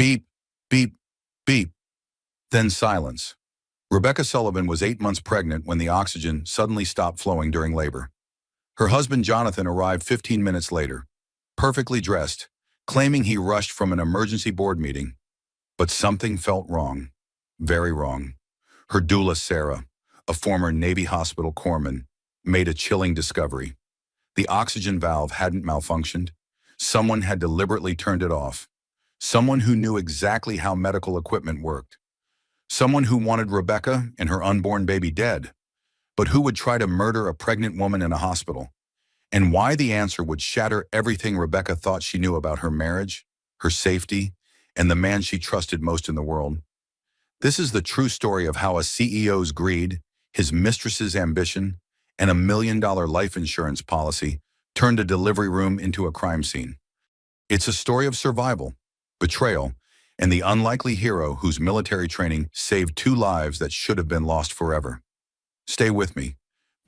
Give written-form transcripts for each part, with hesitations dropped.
Beep, beep, beep. Then silence. Rebecca Sullivan was 8 months pregnant when the oxygen suddenly stopped flowing during labor. Her husband Jonathan arrived 15 minutes later, perfectly dressed, claiming he rushed from an emergency board meeting. But something felt wrong. Very wrong. Her doula, Sarah, a former Navy hospital corpsman, made a chilling discovery. The oxygen valve hadn't malfunctioned. Someone had deliberately turned it off. Someone who knew exactly how medical equipment worked. Someone who wanted Rebecca and her unborn baby dead, but who would try to murder a pregnant woman in a hospital. And why the answer would shatter everything Rebecca thought she knew about her marriage, her safety, and the man she trusted most in the world. This is the true story of how a CEO's greed, his mistress's ambition, and $1 million life insurance policy turned a delivery room into a crime scene. It's a story of survival, betrayal, and the unlikely hero whose military training saved 2 lives that should have been lost forever. Stay with me,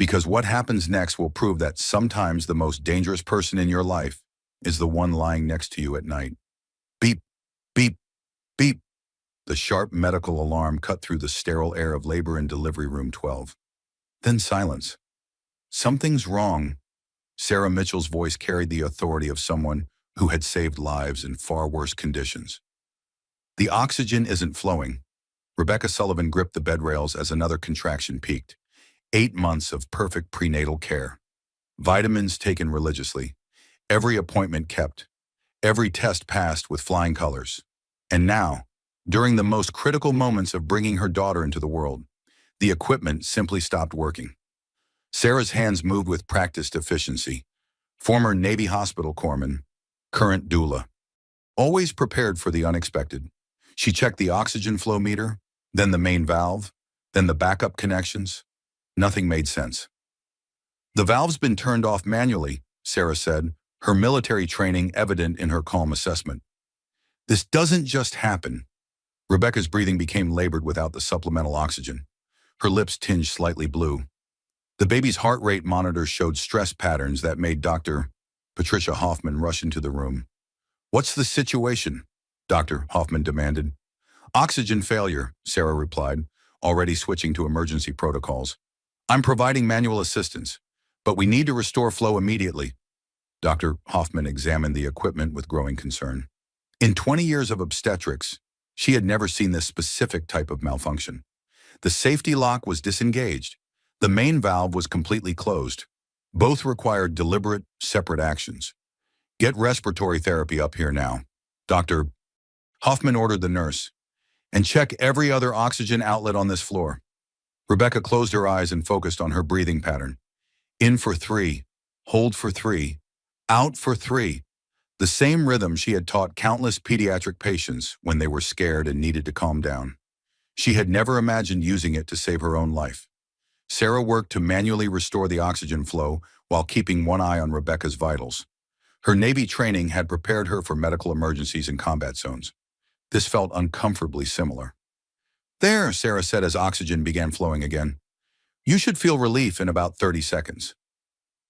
because what happens next will prove that sometimes the most dangerous person in your life is the one lying next to you at night. Beep, beep, beep. The sharp medical alarm cut through the sterile air of labor in delivery room 12. Then silence. Something's wrong. Sarah Mitchell's voice carried the authority of someone who had saved lives in far worse conditions. The oxygen isn't flowing. Rebecca Sullivan gripped the bed rails as another contraction peaked. 8 months of perfect prenatal care. Vitamins taken religiously. Every appointment kept. Every test passed with flying colors. And now, during the most critical moments of bringing her daughter into the world, the equipment simply stopped working. Sarah's hands moved with practiced efficiency. Former Navy hospital corpsman, current doula. Always prepared for the unexpected. She checked the oxygen flow meter, then the main valve, then the backup connections. Nothing made sense. The valve's been turned off manually, Sarah said, her military training evident in her calm assessment. This doesn't just happen. Rebecca's breathing became labored without the supplemental oxygen. Her lips tinged slightly blue. The baby's heart rate monitor showed stress patterns that made Dr. Patricia Hoffman rush into the room. "What's the situation?" Dr. Hoffman demanded. "Oxygen failure," Sarah replied, already switching to emergency protocols. "I'm providing manual assistance, but we need to restore flow immediately." Dr. Hoffman examined the equipment with growing concern. In 20 years of obstetrics, she had never seen this specific type of malfunction. The safety lock was disengaged. The main valve was completely closed. Both required deliberate, separate actions. "Get respiratory therapy up here now," Dr. Hoffman ordered the nurse, "and check every other oxygen outlet on this floor." Rebecca closed her eyes and focused on her breathing pattern. In for 3, hold for 3, out for 3. The same rhythm she had taught countless pediatric patients when they were scared and needed to calm down. She had never imagined using it to save her own life. Sarah worked to manually restore the oxygen flow while keeping one eye on Rebecca's vitals. Her Navy training had prepared her for medical emergencies in combat zones. This felt uncomfortably similar. "There," Sarah said as oxygen began flowing again. "You should feel relief in about 30 seconds.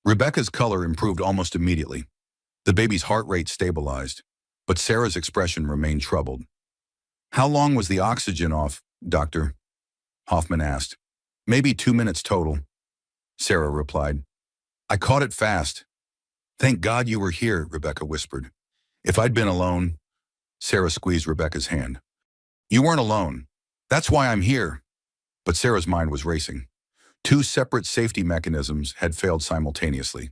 Rebecca's color improved almost immediately. The baby's heart rate stabilized, but Sarah's expression remained troubled. "How long was the oxygen off, Doctor?" Hoffman asked. "Maybe 2 minutes total," Sarah replied. "I caught it fast." "Thank God you were here," Rebecca whispered. "If I'd been alone..." Sarah squeezed Rebecca's hand. "You weren't alone. That's why I'm here." But Sarah's mind was racing. 2 separate safety mechanisms had failed simultaneously.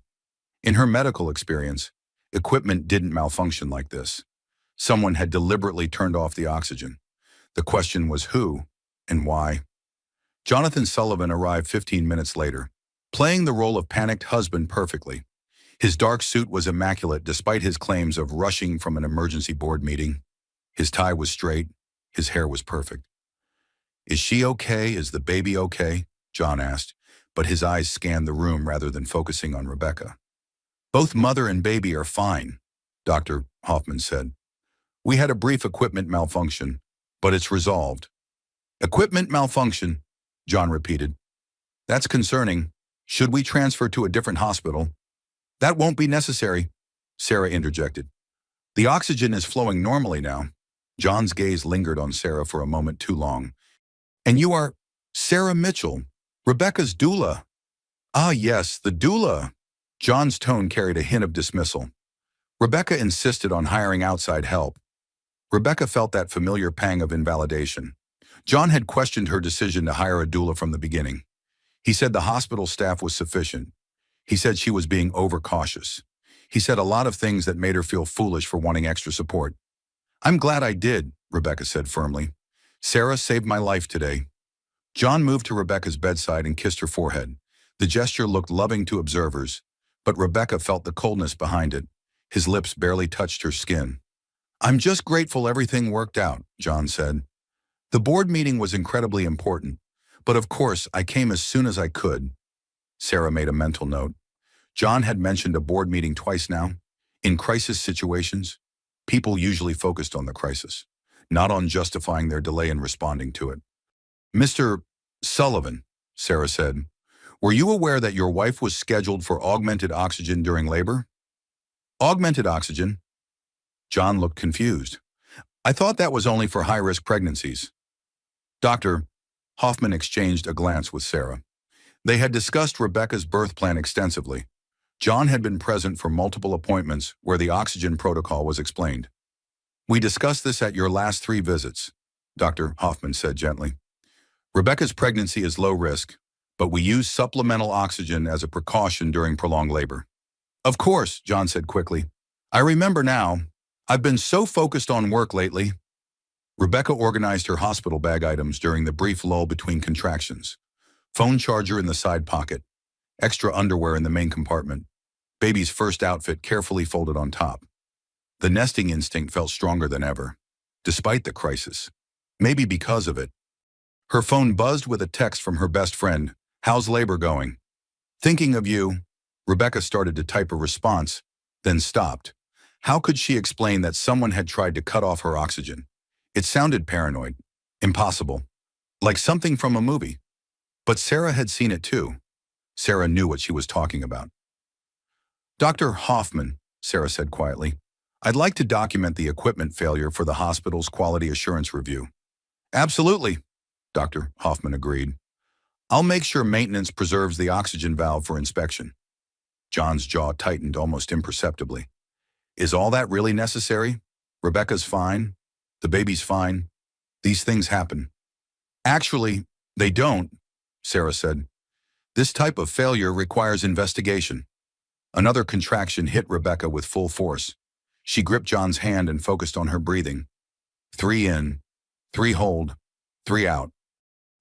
In her medical experience, equipment didn't malfunction like this. Someone had deliberately turned off the oxygen. The question was who and why. Jonathan Sullivan arrived 15 minutes later, playing the role of panicked husband perfectly. His dark suit was immaculate despite his claims of rushing from an emergency board meeting. His tie was straight, his hair was perfect. "Is she okay? Is the baby okay?" John asked, but his eyes scanned the room rather than focusing on Rebecca. "Both mother and baby are fine," Dr. Hoffman said. "We had a brief equipment malfunction, but it's resolved." "Equipment malfunction," John repeated. "That's concerning. Should we transfer to a different hospital?" "That won't be necessary," Sarah interjected. "The oxygen is flowing normally now." John's gaze lingered on Sarah for a moment too long. And you are Sarah Mitchell, Rebecca's doula. Ah, yes, the doula. John's tone carried a hint of dismissal. Rebecca insisted on hiring outside help. Rebecca felt that familiar pang of invalidation. John had questioned her decision to hire a doula from the beginning. He said the hospital staff was sufficient. He said she was being overcautious. He said a lot of things that made her feel foolish for wanting extra support. I'm glad I did, Rebecca said firmly. Sarah saved my life today. John moved to Rebecca's bedside and kissed her forehead. The gesture looked loving to observers, but Rebecca felt the coldness behind it. His lips barely touched her skin. I'm just grateful everything worked out, John said. The board meeting was incredibly important, but of course I came as soon as I could. Sarah made a mental note. John had mentioned a board meeting twice now. In crisis situations, people usually focused on the crisis, not on justifying their delay in responding to it. Mr. Sullivan, Sarah said, were you aware that your wife was scheduled for augmented oxygen during labor? Augmented oxygen? John looked confused. I thought that was only for high-risk pregnancies. Dr. Hoffman exchanged a glance with Sarah. They had discussed Rebecca's birth plan extensively. John had been present for multiple appointments where the oxygen protocol was explained. We discussed this at your last 3 visits, Dr. Hoffman said gently. Rebecca's pregnancy is low risk, but we use supplemental oxygen as a precaution during prolonged labor. Of course, John said quickly. I remember now. I've been so focused on work lately. Rebecca organized her hospital bag items during the brief lull between contractions. Phone charger in the side pocket, extra underwear in the main compartment, baby's first outfit carefully folded on top. The nesting instinct felt stronger than ever, despite the crisis. Maybe because of it. Her phone buzzed with a text from her best friend. How's labor going? Thinking of you. Rebecca started to type a response, then stopped. How could she explain that someone had tried to cut off her oxygen? It sounded paranoid, impossible, like something from a movie. But Sarah had seen it too. Sarah knew what she was talking about. Dr. Hoffman, Sarah said quietly, I'd like to document the equipment failure for the hospital's quality assurance review. Absolutely, Dr. Hoffman agreed. I'll make sure maintenance preserves the oxygen valve for inspection. John's jaw tightened almost imperceptibly. Is all that really necessary? Rebecca's fine. The baby's fine. These things happen. Actually, they don't, Sarah said. This type of failure requires investigation. Another contraction hit Rebecca with full force. She gripped John's hand and focused on her breathing. 3 in, 3 hold, 3 out.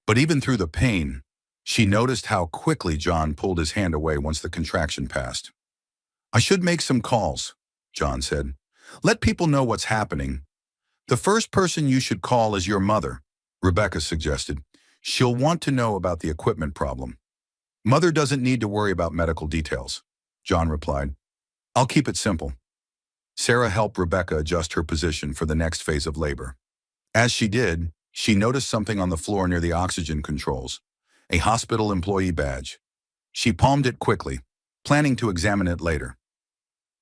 But even through the pain, she noticed how quickly John pulled his hand away once the contraction passed. I should make some calls, John said. Let people know what's happening. The first person you should call is your mother, Rebecca suggested. She'll want to know about the equipment problem. Mother doesn't need to worry about medical details, John replied. I'll keep it simple. Sarah helped Rebecca adjust her position for the next phase of labor. As she did, she noticed something on the floor near the oxygen controls, a hospital employee badge. She palmed it quickly, planning to examine it later.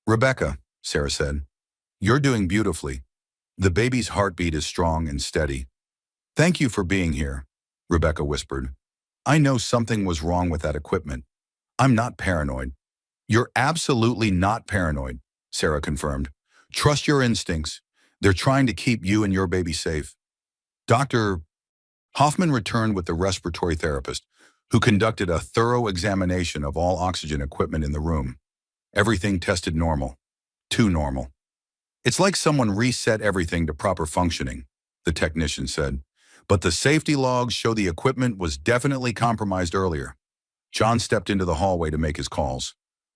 Rebecca, Sarah said, you're doing beautifully. The baby's heartbeat is strong and steady. Thank you for being here, Rebecca whispered. I know something was wrong with that equipment. I'm not paranoid. You're absolutely not paranoid, Sarah confirmed. Trust your instincts. They're trying to keep you and your baby safe. Dr. Hoffman returned with the respiratory therapist, who conducted a thorough examination of all oxygen equipment in the room. Everything tested normal. Too normal. It's like someone reset everything to proper functioning, the technician said. But the safety logs show the equipment was definitely compromised earlier. John stepped into the hallway to make his calls.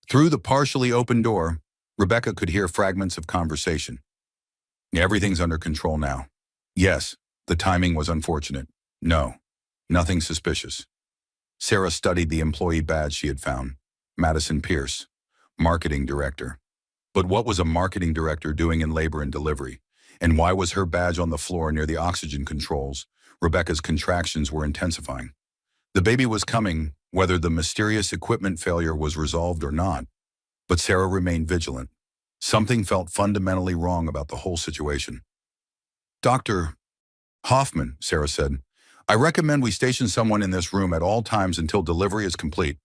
Through the partially open door, Rebecca could hear fragments of conversation. Everything's under control now. Yes, the timing was unfortunate. No, nothing suspicious. Sarah studied the employee badge she had found. Madison Pierce, marketing director. But what was a marketing director doing in labor and delivery? And why was her badge on the floor near the oxygen controls? Rebecca's contractions were intensifying. The baby was coming, whether the mysterious equipment failure was resolved or not. But Sarah remained vigilant. Something felt fundamentally wrong about the whole situation. Dr. Hoffman, Sarah said, I recommend we station someone in this room at all times until delivery is complete.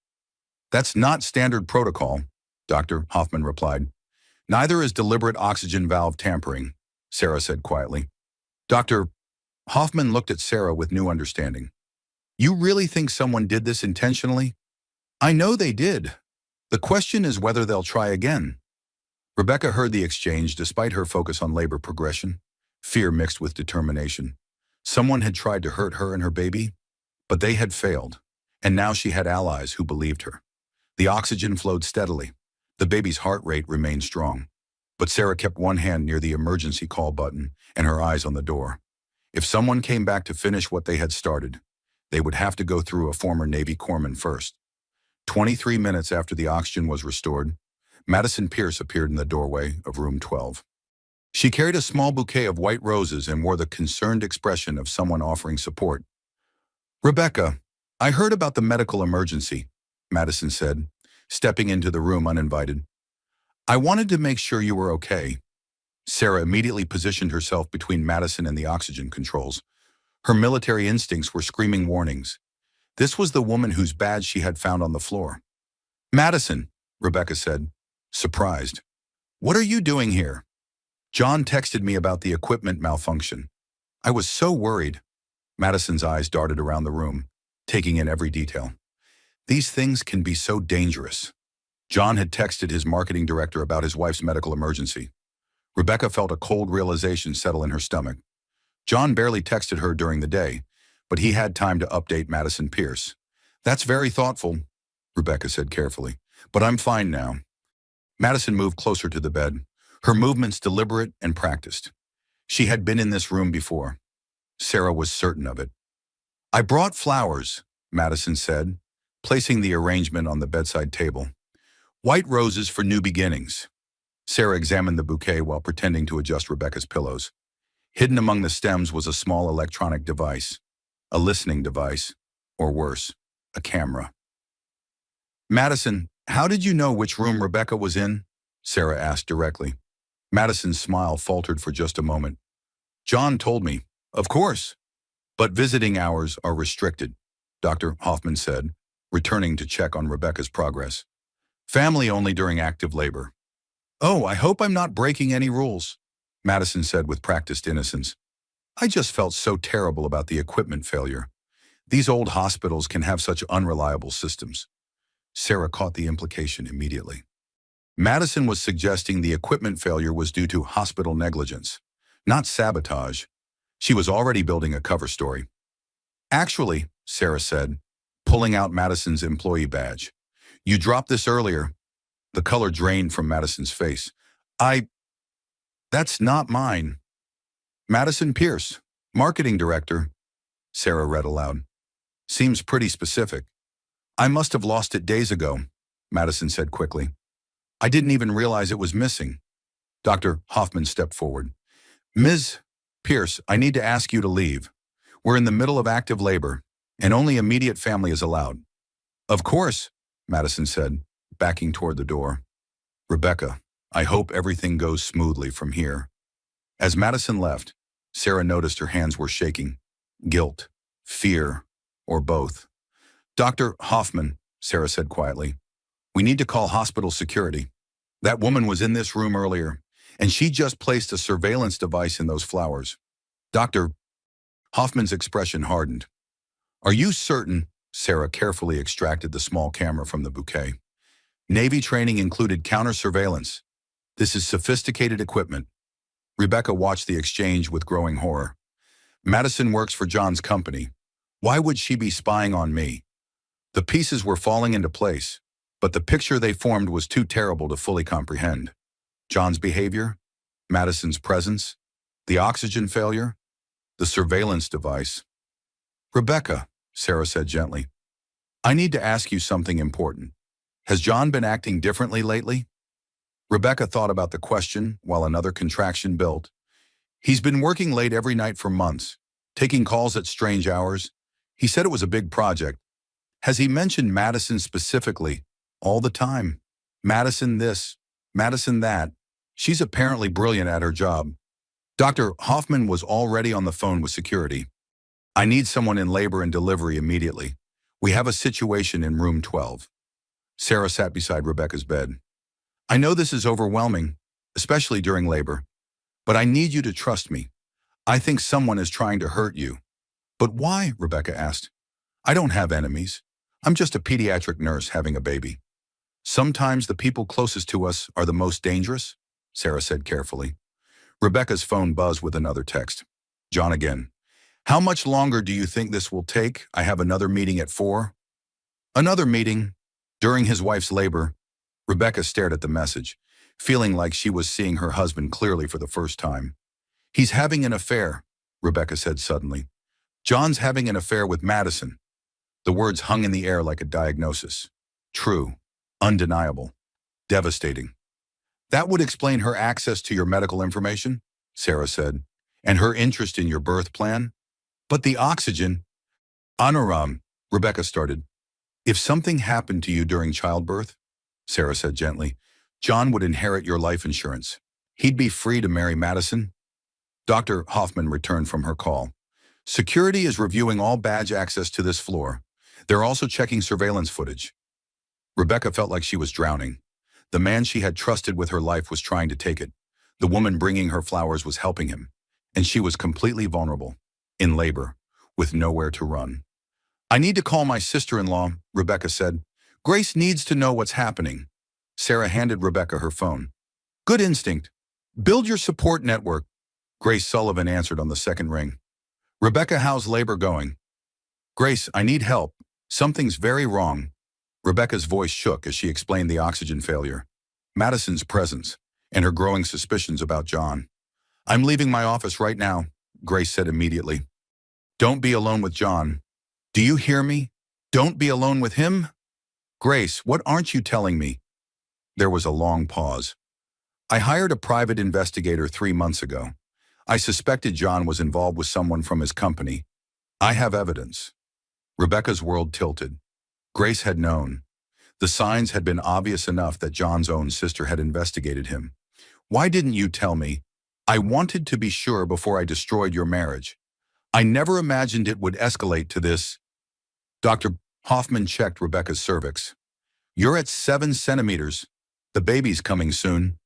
That's not standard protocol, Dr. Hoffman replied. Neither is deliberate oxygen valve tampering, Sarah said quietly. Dr. Hoffman looked at Sarah with new understanding. You really think someone did this intentionally? I know they did. The question is whether they'll try again. Rebecca heard the exchange despite her focus on labor progression, fear mixed with determination. Someone had tried to hurt her and her baby, but they had failed, and now she had allies who believed her. The oxygen flowed steadily. The baby's heart rate remained strong. But Sarah kept one hand near the emergency call button and her eyes on the door. If someone came back to finish what they had started, they would have to go through a former Navy corpsman first. 23 minutes after the oxygen was restored, Madison Pierce appeared in the doorway of room 12. She carried a small bouquet of white roses and wore the concerned expression of someone offering support. Rebecca, I heard about the medical emergency, Madison said, stepping into the room uninvited. I wanted to make sure you were okay. Sarah immediately positioned herself between Madison and the oxygen controls. Her military instincts were screaming warnings. This was the woman whose badge she had found on the floor. Madison, Rebecca said, surprised. What are you doing here? John texted me about the equipment malfunction. I was so worried. Madison's eyes darted around the room, taking in every detail. These things can be so dangerous. John had texted his marketing director about his wife's medical emergency. Rebecca felt a cold realization settle in her stomach. John barely texted her during the day, but he had time to update Madison Pierce. That's very thoughtful, Rebecca said carefully, but I'm fine now. Madison moved closer to the bed, her movements deliberate and practiced. She had been in this room before. Sarah was certain of it. I brought flowers, Madison said, placing the arrangement on the bedside table. White roses for new beginnings. Sarah examined the bouquet while pretending to adjust Rebecca's pillows. Hidden among the stems was a small electronic device, a listening device, or worse, a camera. Madison, how did you know which room Rebecca was in? Sarah asked directly. Madison's smile faltered for just a moment. John told me, of course, but visiting hours are restricted, Dr. Hoffman said, returning to check on Rebecca's progress. Family only during active labor. Oh, I hope I'm not breaking any rules, Madison said with practiced innocence. I just felt so terrible about the equipment failure. These old hospitals can have such unreliable systems. Sarah caught the implication immediately. Madison was suggesting the equipment failure was due to hospital negligence, not sabotage. She was already building a cover story. Actually, Sarah said, pulling out Madison's employee badge. You dropped this earlier. The color drained from Madison's face. That's not mine. Madison Pierce, marketing director, Sarah read aloud. Seems pretty specific. I must have lost it days ago, Madison said quickly. I didn't even realize it was missing. Dr. Hoffman stepped forward. Ms. Pierce, I need to ask you to leave. We're in the middle of active labor, and only immediate family is allowed. Of course, Madison said, backing toward the door. Rebecca, I hope everything goes smoothly from here. As Madison left, Sarah noticed her hands were shaking. Guilt, fear, or both. Dr. Hoffman, Sarah said quietly, we need to call hospital security. That woman was in this room earlier, and she just placed a surveillance device in those flowers. Dr. Hoffman's expression hardened. Are you certain? Sarah carefully extracted the small camera from the bouquet. Navy training included counter-surveillance. This is sophisticated equipment. Rebecca watched the exchange with growing horror. Madison works for John's company. Why would she be spying on me? The pieces were falling into place, but the picture they formed was too terrible to fully comprehend. John's behavior, Madison's presence, the oxygen failure, the surveillance device. Rebecca, Sarah said gently, I need to ask you something important. Has John been acting differently lately? Rebecca thought about the question while another contraction built. He's been working late every night for months, taking calls at strange hours. He said it was a big project. Has he mentioned Madison specifically? All the time. Madison this, Madison that. She's apparently brilliant at her job. Dr. Hoffman was already on the phone with security. I need someone in labor and delivery immediately. We have a situation in room 12. Sarah sat beside Rebecca's bed. I know this is overwhelming, especially during labor, but I need you to trust me. I think someone is trying to hurt you. But why? Rebecca asked. I don't have enemies. I'm just a pediatric nurse having a baby. Sometimes the people closest to us are the most dangerous, Sarah said carefully. Rebecca's phone buzzed with another text. John again. How much longer do you think this will take? I have another meeting at 4. Another meeting? During his wife's labor, Rebecca stared at the message, feeling like she was seeing her husband clearly for the first time. He's having an affair, Rebecca said suddenly. John's having an affair with Madison. The words hung in the air like a diagnosis. True, undeniable, devastating. That would explain her access to your medical information, Sarah said, and her interest in your birth plan. But the oxygen… Anuram, Rebecca started. If something happened to you during childbirth, Sarah said gently, John would inherit your life insurance. He'd be free to marry Madison. Dr. Hoffman returned from her call. Security is reviewing all badge access to this floor. They're also checking surveillance footage. Rebecca felt like she was drowning. The man she had trusted with her life was trying to take it. The woman bringing her flowers was helping him. And she was completely vulnerable, in labor, with nowhere to run. I need to call my sister-in-law, Rebecca said. Grace needs to know what's happening. Sarah handed Rebecca her phone. Good instinct. Build your support network. Grace Sullivan answered on the second ring. Rebecca, how's labor going? Grace, I need help. Something's very wrong. Rebecca's voice shook as she explained the oxygen failure, Madison's presence, and her growing suspicions about John. I'm leaving my office right now, Grace said immediately. Don't be alone with John. Do you hear me? Don't be alone with him? Grace, what aren't you telling me? There was a long pause. I hired a private investigator 3 months ago. I suspected John was involved with someone from his company. I have evidence. Rebecca's world tilted. Grace had known. The signs had been obvious enough that John's own sister had investigated him. Why didn't you tell me? I wanted to be sure before I destroyed your marriage. I never imagined it would escalate to this. Dr. Hoffman checked Rebecca's cervix. You're at 7 centimeters. The baby's coming soon.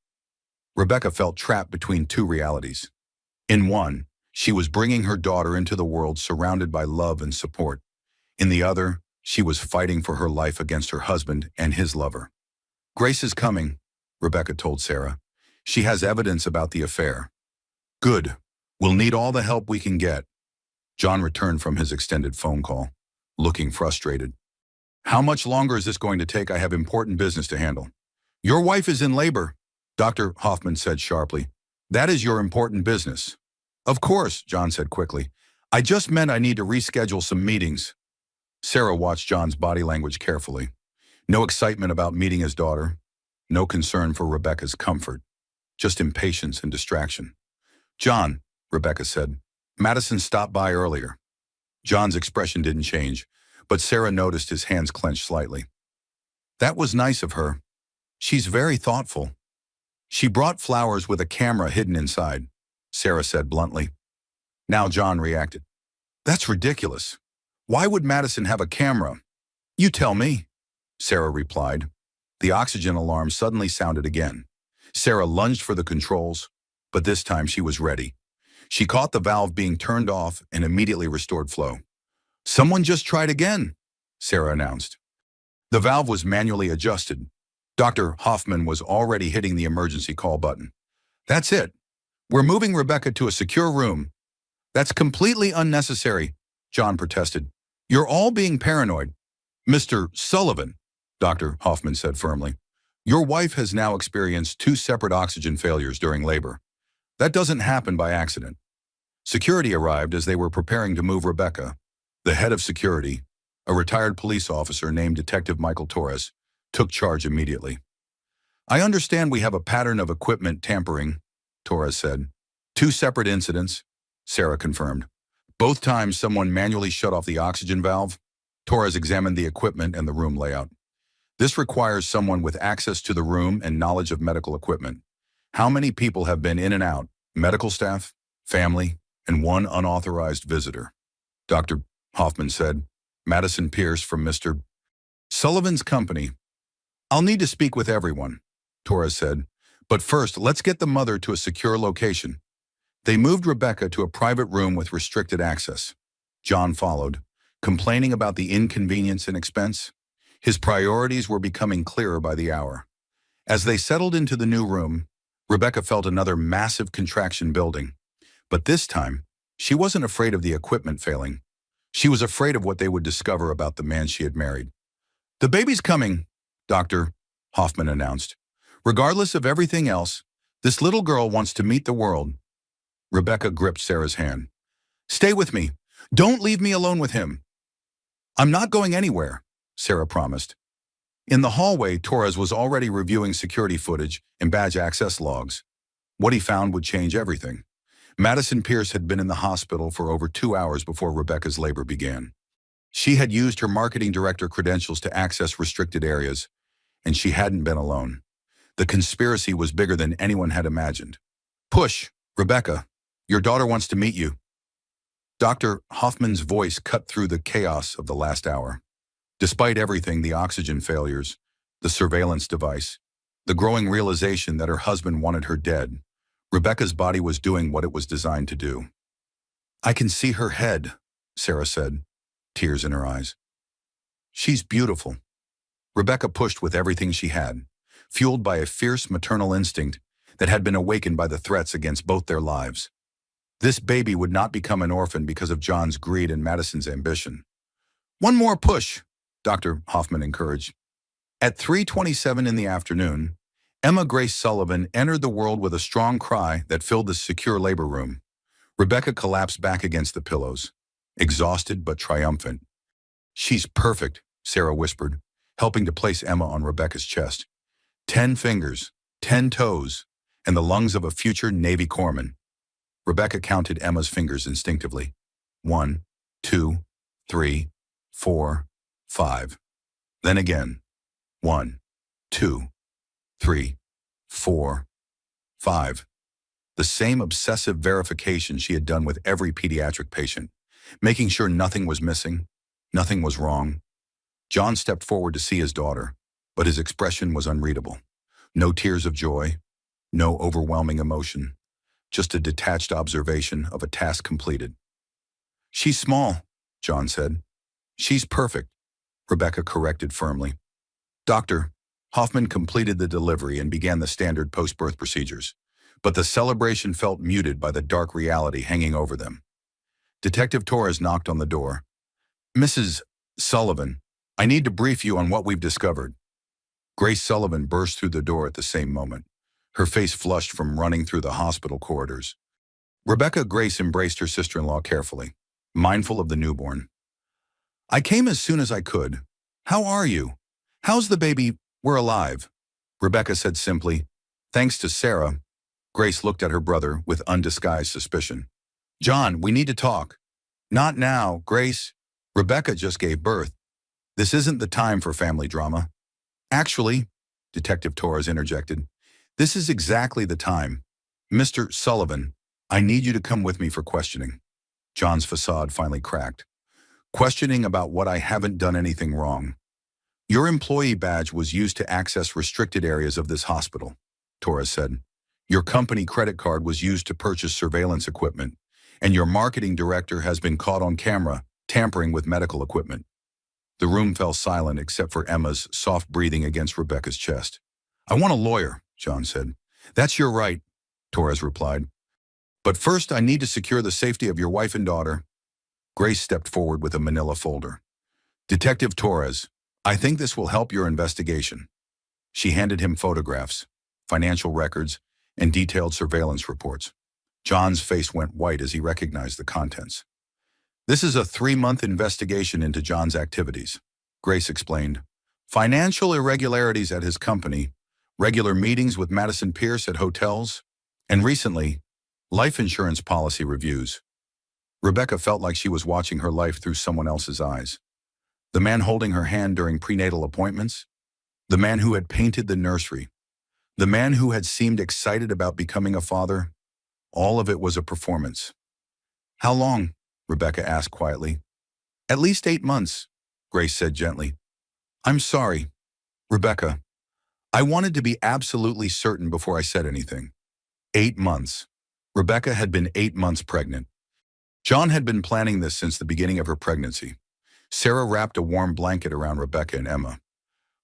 Rebecca felt trapped between two realities. In one, she was bringing her daughter into the world surrounded by love and support. In the other, she was fighting for her life against her husband and his lover. Grace is coming, Rebecca told Sarah. She has evidence about the affair. Good. We'll need all the help we can get. John returned from his extended phone call, looking frustrated. How much longer is this going to take? I have important business to handle. Your wife is in labor, Dr. Hoffman said sharply. That is your important business. Of course, John said quickly. I just meant I need to reschedule some meetings. Sarah watched John's body language carefully. No excitement about meeting his daughter. No concern for Rebecca's comfort. Just impatience and distraction. John, Rebecca said. Madison stopped by earlier. John's expression didn't change, but Sarah noticed his hands clenched slightly. That was nice of her. She's very thoughtful. She brought flowers with a camera hidden inside, Sarah said bluntly. Now John reacted. That's ridiculous. Why would Madison have a camera? You tell me, Sarah replied. The oxygen alarm suddenly sounded again. Sarah lunged for the controls, but this time she was ready. She caught the valve being turned off and immediately restored flow. Someone just tried again, Sarah announced. The valve was manually adjusted. Dr. Hoffman was already hitting the emergency call button. That's it. We're moving Rebecca to a secure room. That's completely unnecessary, John protested. You're all being paranoid. Mr. Sullivan, Dr. Hoffman said firmly. Your wife has now experienced 2 separate oxygen failures during labor. That doesn't happen by accident. Security arrived as they were preparing to move Rebecca. The head of security, a retired police officer named Detective Michael Torres, took charge immediately. I understand we have a pattern of equipment tampering, Torres said. 2 separate incidents, Sarah confirmed. Both times someone manually shut off the oxygen valve. Torres examined the equipment and the room layout. This requires someone with access to the room and knowledge of medical equipment. How many people have been in and out? Medical staff? family, and one unauthorized visitor. Dr. Hoffman said, Madison Pierce from Mr. Sullivan's company. I'll need to speak with everyone, Torres said. But first, let's get the mother to a secure location. They moved Rebecca to a private room with restricted access. John followed, complaining about the inconvenience and expense. His priorities were becoming clearer by the hour. As they settled into the new room, Rebecca felt another massive contraction building. But this time, she wasn't afraid of the equipment failing. She was afraid of what they would discover about the man she had married. The baby's coming, Dr. Hoffman announced. Regardless of everything else, this little girl wants to meet the world. Rebecca gripped Sarah's hand. Stay with me. Don't leave me alone with him. I'm not going anywhere, Sarah promised. In the hallway, Torres was already reviewing security footage and badge access logs. What he found would change everything. Madison Pierce had been in the hospital for over 2 hours before Rebecca's labor began. She had used her marketing director credentials to access restricted areas, and she hadn't been alone. The conspiracy was bigger than anyone had imagined. Push, Rebecca. Your daughter wants to meet you. Dr. Hoffman's voice cut through the chaos of the last hour. Despite everything, the oxygen failures, the surveillance device, the growing realization that her husband wanted her dead, Rebecca's body was doing what it was designed to do. I can see her head, Sarah said, tears in her eyes. She's beautiful. Rebecca pushed with everything she had, fueled by a fierce maternal instinct that had been awakened by the threats against both their lives. This baby would not become an orphan because of John's greed and Madison's ambition. One more push, Dr. Hoffman encouraged. At 3:27 in the afternoon, Emma Grace Sullivan entered the world with a strong cry that filled the secure labor room. Rebecca collapsed back against the pillows, exhausted but triumphant. She's perfect, Sarah whispered, helping to place Emma on Rebecca's chest. 10 fingers, 10 toes, and the lungs of a future Navy corpsman. Rebecca counted Emma's fingers instinctively. 1, 2, 3, 4, 5. Then again. 1, 2, 3, 4, 5. The same obsessive verification she had done with every pediatric patient, making sure nothing was missing, nothing was wrong. John stepped forward to see his daughter, but his expression was unreadable. No tears of joy, no overwhelming emotion, just a detached observation of a task completed. She's small, John said. She's perfect, Rebecca corrected firmly. Dr. Hoffman completed the delivery and began the standard post-birth procedures, but the celebration felt muted by the dark reality hanging over them. Detective Torres knocked on the door. Mrs. Sullivan, I need to brief you on what we've discovered. Grace Sullivan burst through the door at the same moment, her face flushed from running through the hospital corridors. Rebecca Grace embraced her sister-in-law carefully, mindful of the newborn. I came as soon as I could. How are you? How's the baby? We're alive. Rebecca said simply. Thanks to Sarah. Grace looked at her brother with undisguised suspicion. John, we need to talk. Not now, Grace. Rebecca just gave birth. This isn't the time for family drama. Actually, Detective Torres interjected, this is exactly the time. Mr. Sullivan, I need you to come with me for questioning. John's facade finally cracked. Questioning about what I haven't done anything wrong. Your employee badge was used to access restricted areas of this hospital, Torres said. Your company credit card was used to purchase surveillance equipment, and your marketing director has been caught on camera tampering with medical equipment. The room fell silent except for Emma's soft breathing against Rebecca's chest. I want a lawyer, John said. That's your right, Torres replied. But first I need to secure the safety of your wife and daughter. Grace stepped forward with a manila folder. Detective Torres, I think this will help your investigation. She handed him photographs, financial records, and detailed surveillance reports. John's face went white as he recognized the contents. This is a 3-month investigation into John's activities, Grace explained. Financial irregularities at his company, regular meetings with Madison Pierce at hotels, and recently, life insurance policy reviews. Rebecca felt like she was watching her life through someone else's eyes. The man holding her hand during prenatal appointments, the man who had painted the nursery, the man who had seemed excited about becoming a father, All of it was a performance. How long? Rebecca asked quietly. At least 8 months, Grace said gently. I'm sorry, Rebecca. I wanted to be absolutely certain before I said anything. 8 months. Rebecca had been 8 months pregnant. John had been planning this since the beginning of her pregnancy. Sarah wrapped a warm blanket around Rebecca and Emma.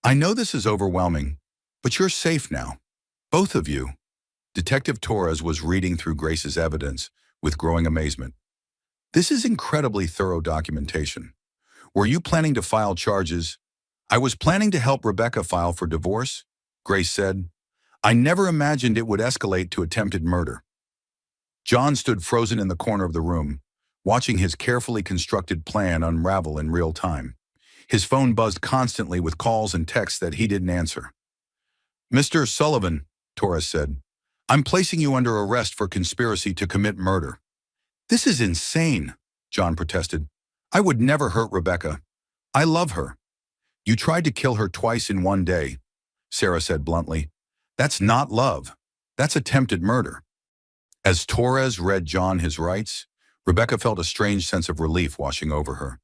I know this is overwhelming, but you're safe now. Both of you. Detective Torres was reading through Grace's evidence with growing amazement. This is incredibly thorough documentation. Were you planning to file charges? I was planning to help Rebecca file for divorce, Grace said. I never imagined it would escalate to attempted murder. John stood frozen in the corner of the room, watching his carefully constructed plan unravel in real time. His phone buzzed constantly with calls and texts that he didn't answer. Mr. Sullivan, Torres said, I'm placing you under arrest for conspiracy to commit murder. This is insane, John protested. I would never hurt Rebecca. I love her. You tried to kill her twice in one day, Sarah said bluntly. That's not love. That's attempted murder. As Torres read John his rights, Rebecca felt a strange sense of relief washing over her.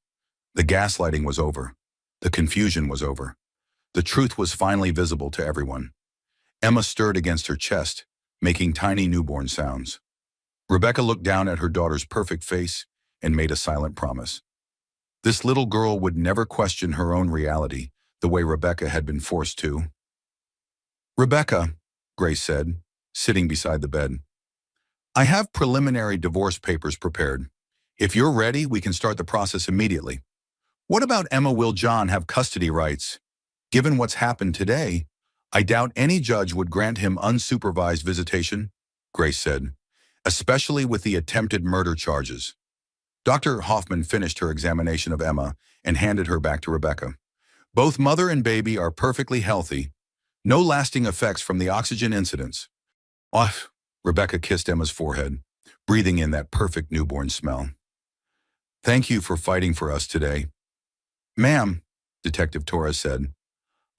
The gaslighting was over. The confusion was over. The truth was finally visible to everyone. Emma stirred against her chest, making tiny newborn sounds. Rebecca looked down at her daughter's perfect face and made a silent promise. This little girl would never question her own reality the way Rebecca had been forced to. Rebecca, Grace said, sitting beside the bed. I have preliminary divorce papers prepared. If you're ready, we can start the process immediately. What about Emma? Will John have custody rights? Given what's happened today, I doubt any judge would grant him unsupervised visitation, Grace said, especially with the attempted murder charges. Dr. Hoffman finished her examination of Emma and handed her back to Rebecca. Both mother and baby are perfectly healthy. No lasting effects from the oxygen incidents. Off, Rebecca kissed Emma's forehead, breathing in that perfect newborn smell. Thank you for fighting for us today. Ma'am, Detective Torres said,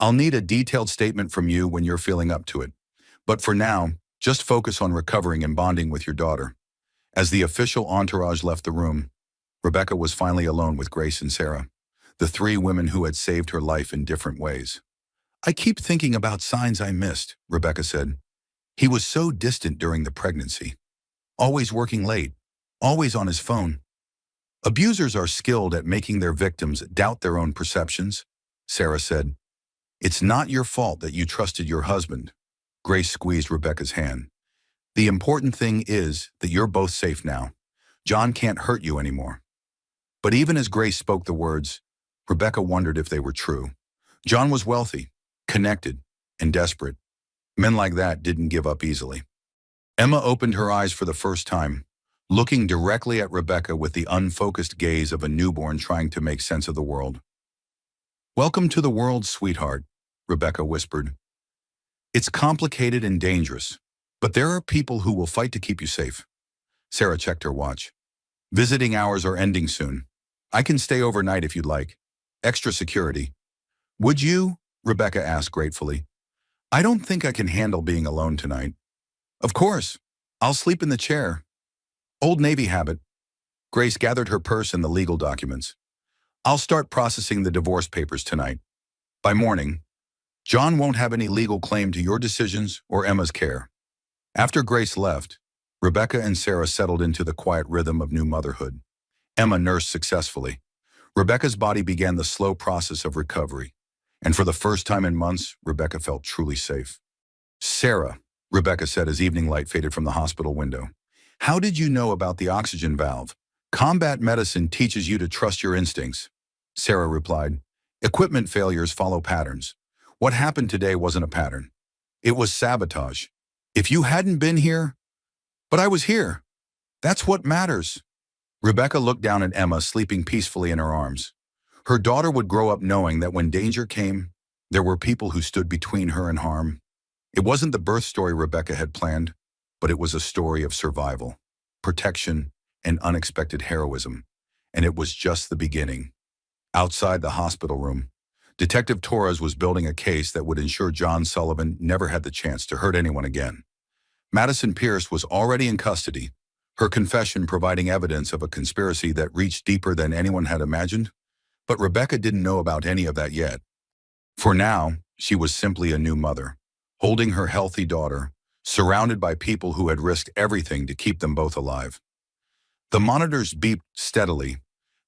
I'll need a detailed statement from you when you're feeling up to it. But for now, just focus on recovering and bonding with your daughter. As the official entourage left the room, Rebecca was finally alone with Grace and Sarah, the 3 women who had saved her life in different ways. I keep thinking about signs I missed, Rebecca said. He was so distant during the pregnancy. Always working late, always on his phone. Abusers are skilled at making their victims doubt their own perceptions, Sarah said. It's not your fault that you trusted your husband. Grace squeezed Rebecca's hand. The important thing is that you're both safe now. John can't hurt you anymore. But even as Grace spoke the words, Rebecca wondered if they were true. John was wealthy, connected, and desperate. Men like that didn't give up easily. Emma opened her eyes for the first time, looking directly at Rebecca with the unfocused gaze of a newborn trying to make sense of the world. Welcome to the world, sweetheart, Rebecca whispered. It's complicated and dangerous, but there are people who will fight to keep you safe. Sarah checked her watch. Visiting hours are ending soon. I can stay overnight if you'd like. Extra security. Would you? Rebecca asked gratefully. I don't think I can handle being alone tonight. Of course. I'll sleep in the chair. Old Navy habit. Grace gathered her purse and the legal documents. I'll start processing the divorce papers tonight. By morning, John won't have any legal claim to your decisions or Emma's care. After Grace left, Rebecca and Sarah settled into the quiet rhythm of new motherhood. Emma nursed successfully. Rebecca's body began the slow process of recovery, and for the first time in months, Rebecca felt truly safe. Sarah, Rebecca said as evening light faded from the hospital window, how did you know about the oxygen valve? Combat medicine teaches you to trust your instincts. Sarah replied, equipment failures follow patterns. What happened today wasn't a pattern. It was sabotage. If you hadn't been here, but I was here. That's what matters. Rebecca looked down at Emma sleeping peacefully in her arms. Her daughter would grow up knowing that when danger came, there were people who stood between her and harm. It wasn't the birth story Rebecca had planned, but it was a story of survival, protection, and unexpected heroism. And it was just the beginning. Outside the hospital room, Detective Torres was building a case that would ensure John Sullivan never had the chance to hurt anyone again. Madison Pierce was already in custody, her confession providing evidence of a conspiracy that reached deeper than anyone had imagined. But Rebecca didn't know about any of that yet. For now, she was simply a new mother, holding her healthy daughter, surrounded by people who had risked everything to keep them both alive. The monitors beeped steadily,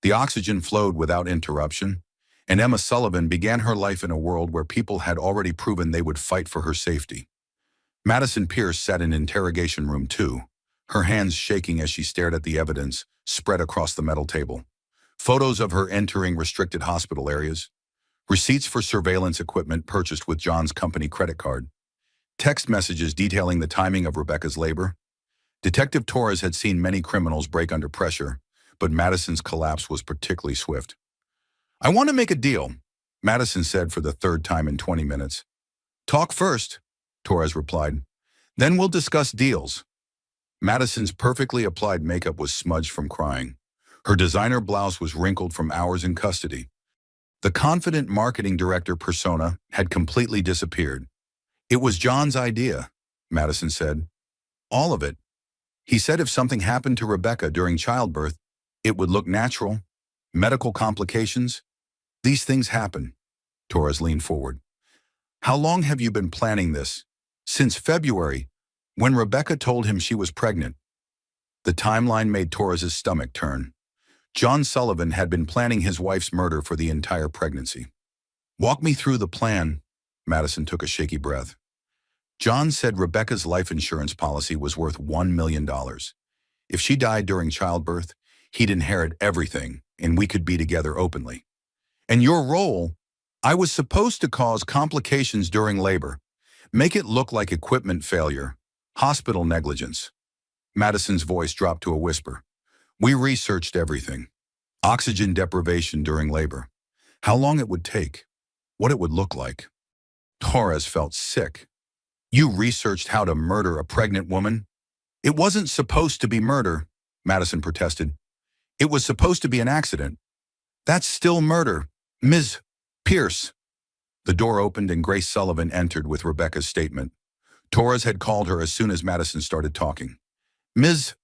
the oxygen flowed without interruption, and Emma Sullivan began her life in a world where people had already proven they would fight for her safety. Madison Pierce sat in interrogation room 2, her hands shaking as she stared at the evidence spread across the metal table. Photos of her entering restricted hospital areas, receipts for surveillance equipment purchased with John's company credit card, text messages detailing the timing of Rebecca's labor. Detective Torres had seen many criminals break under pressure, but Madison's collapse was particularly swift. "I want to make a deal," Madison said for the third time in 20 minutes. "Talk first," Torres replied. "Then we'll discuss deals." Madison's perfectly applied makeup was smudged from crying. Her designer blouse was wrinkled from hours in custody. The confident marketing director persona had completely disappeared. "It was John's idea," Madison said. "All of it. He said if something happened to Rebecca during childbirth, it would look natural. Medical complications. These things happen." Torres leaned forward. "How long have you been planning this?" "Since February, when Rebecca told him she was pregnant." The timeline made Torres's stomach turn. John Sullivan had been planning his wife's murder for the entire pregnancy. "Walk me through the plan." Madison took a shaky breath. "John said Rebecca's life insurance policy was worth $1 million. If she died during childbirth, he'd inherit everything, and we could be together openly. And your role, I was supposed to cause complications during labor, make it look like equipment failure, hospital negligence." Madison's voice dropped to a whisper. "We researched everything. Oxygen deprivation during labor. How long it would take. What it would look like." Torres felt sick. "You researched how to murder a pregnant woman?" "It wasn't supposed to be murder," Madison protested. "It was supposed to be an accident." "That's still murder, Ms. Pierce." The door opened and Grace Sullivan entered with Rebecca's statement. Torres had called her as soon as Madison started talking. "Ms.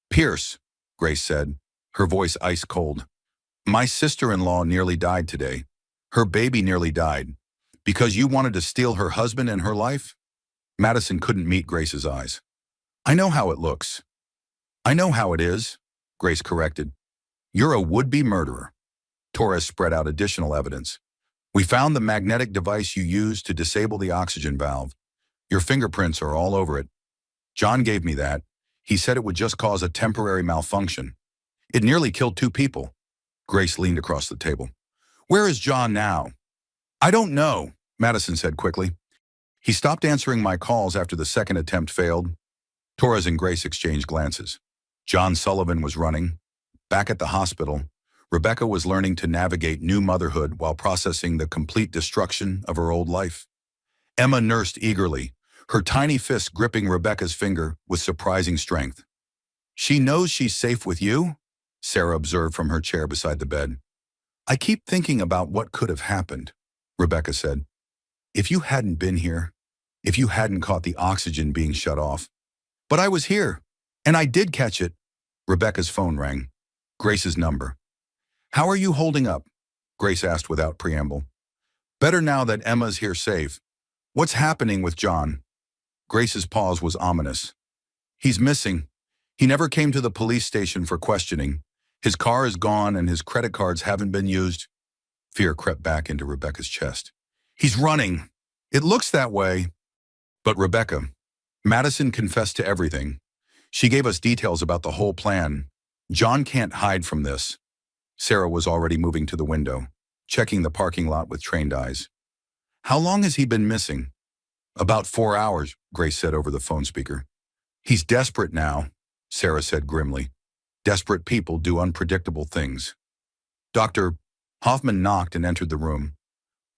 Pierce," Grace said, her voice ice cold. "My sister-in-law nearly died today. Her baby nearly died. Because you wanted to steal her husband and her life?" Madison couldn't meet Grace's eyes. "I know how it looks." "I know how it is," Grace corrected. "You're a would-be murderer." Torres spread out additional evidence. "We found the magnetic device you used to disable the oxygen valve. Your fingerprints are all over it. John gave me that. He said it would just cause a temporary malfunction. It nearly killed 2 people. Grace leaned across the table. "Where is John now?" "I don't know," Madison said quickly. "He stopped answering my calls after the second attempt failed." Torres and Grace exchanged glances. John Sullivan was running. Back at the hospital, Rebecca was learning to navigate new motherhood while processing the complete destruction of her old life. Emma nursed eagerly, her tiny fist gripping Rebecca's finger with surprising strength. "She knows she's safe with you?" Sarah observed from her chair beside the bed. "I keep thinking about what could have happened," Rebecca said. "If you hadn't been here, if you hadn't caught the oxygen being shut off." "But I was here, and I did catch it." Rebecca's phone rang. Grace's number. "How are you holding up?" Grace asked without preamble. "Better now that Emma's here safe. What's happening with John?" Grace's pause was ominous. "He's missing. He never came to the police station for questioning. His car is gone and his credit cards haven't been used." Fear crept back into Rebecca's chest. "He's running. It looks that way." "But Rebecca," Madison confessed to everything. "She gave us details about the whole plan. John can't hide from this." Sarah was already moving to the window, checking the parking lot with trained eyes. "How long has he been missing?" "About 4 hours," Grace said over the phone speaker. "He's desperate now," Sarah said grimly. "Desperate people do unpredictable things." Dr. Hoffman knocked and entered the room.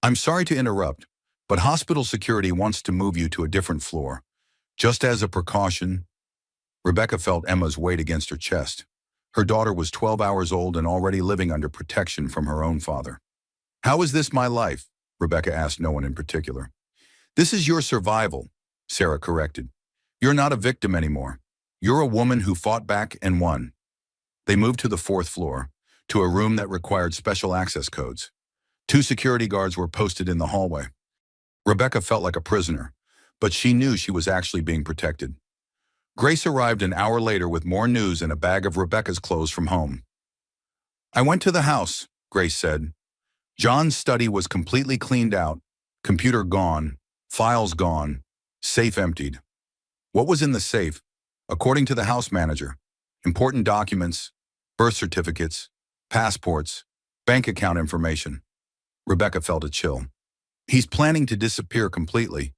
"I'm sorry to interrupt, but hospital security wants to move you to a different floor. Just as a precaution." Rebecca felt Emma's weight against her chest. Her daughter was 12 hours old and already living under protection from her own father. "How is this my life?" Rebecca asked no one in particular. "This is your survival," Sarah corrected. You're not a victim anymore. You're a woman who fought back and won. They moved to the fourth floor, to a room that required special access codes. 2 security guards were posted in the hallway. Rebecca felt like a prisoner, but she knew she was actually being protected. Grace arrived an hour later with more news and a bag of Rebecca's clothes from home. I went to the house, Grace said. John's study was completely cleaned out, computer gone, files gone, safe emptied. What was in the safe? According to the house manager, important documents, birth certificates, passports, bank account information. Rebecca felt a chill. He's planning to disappear completely.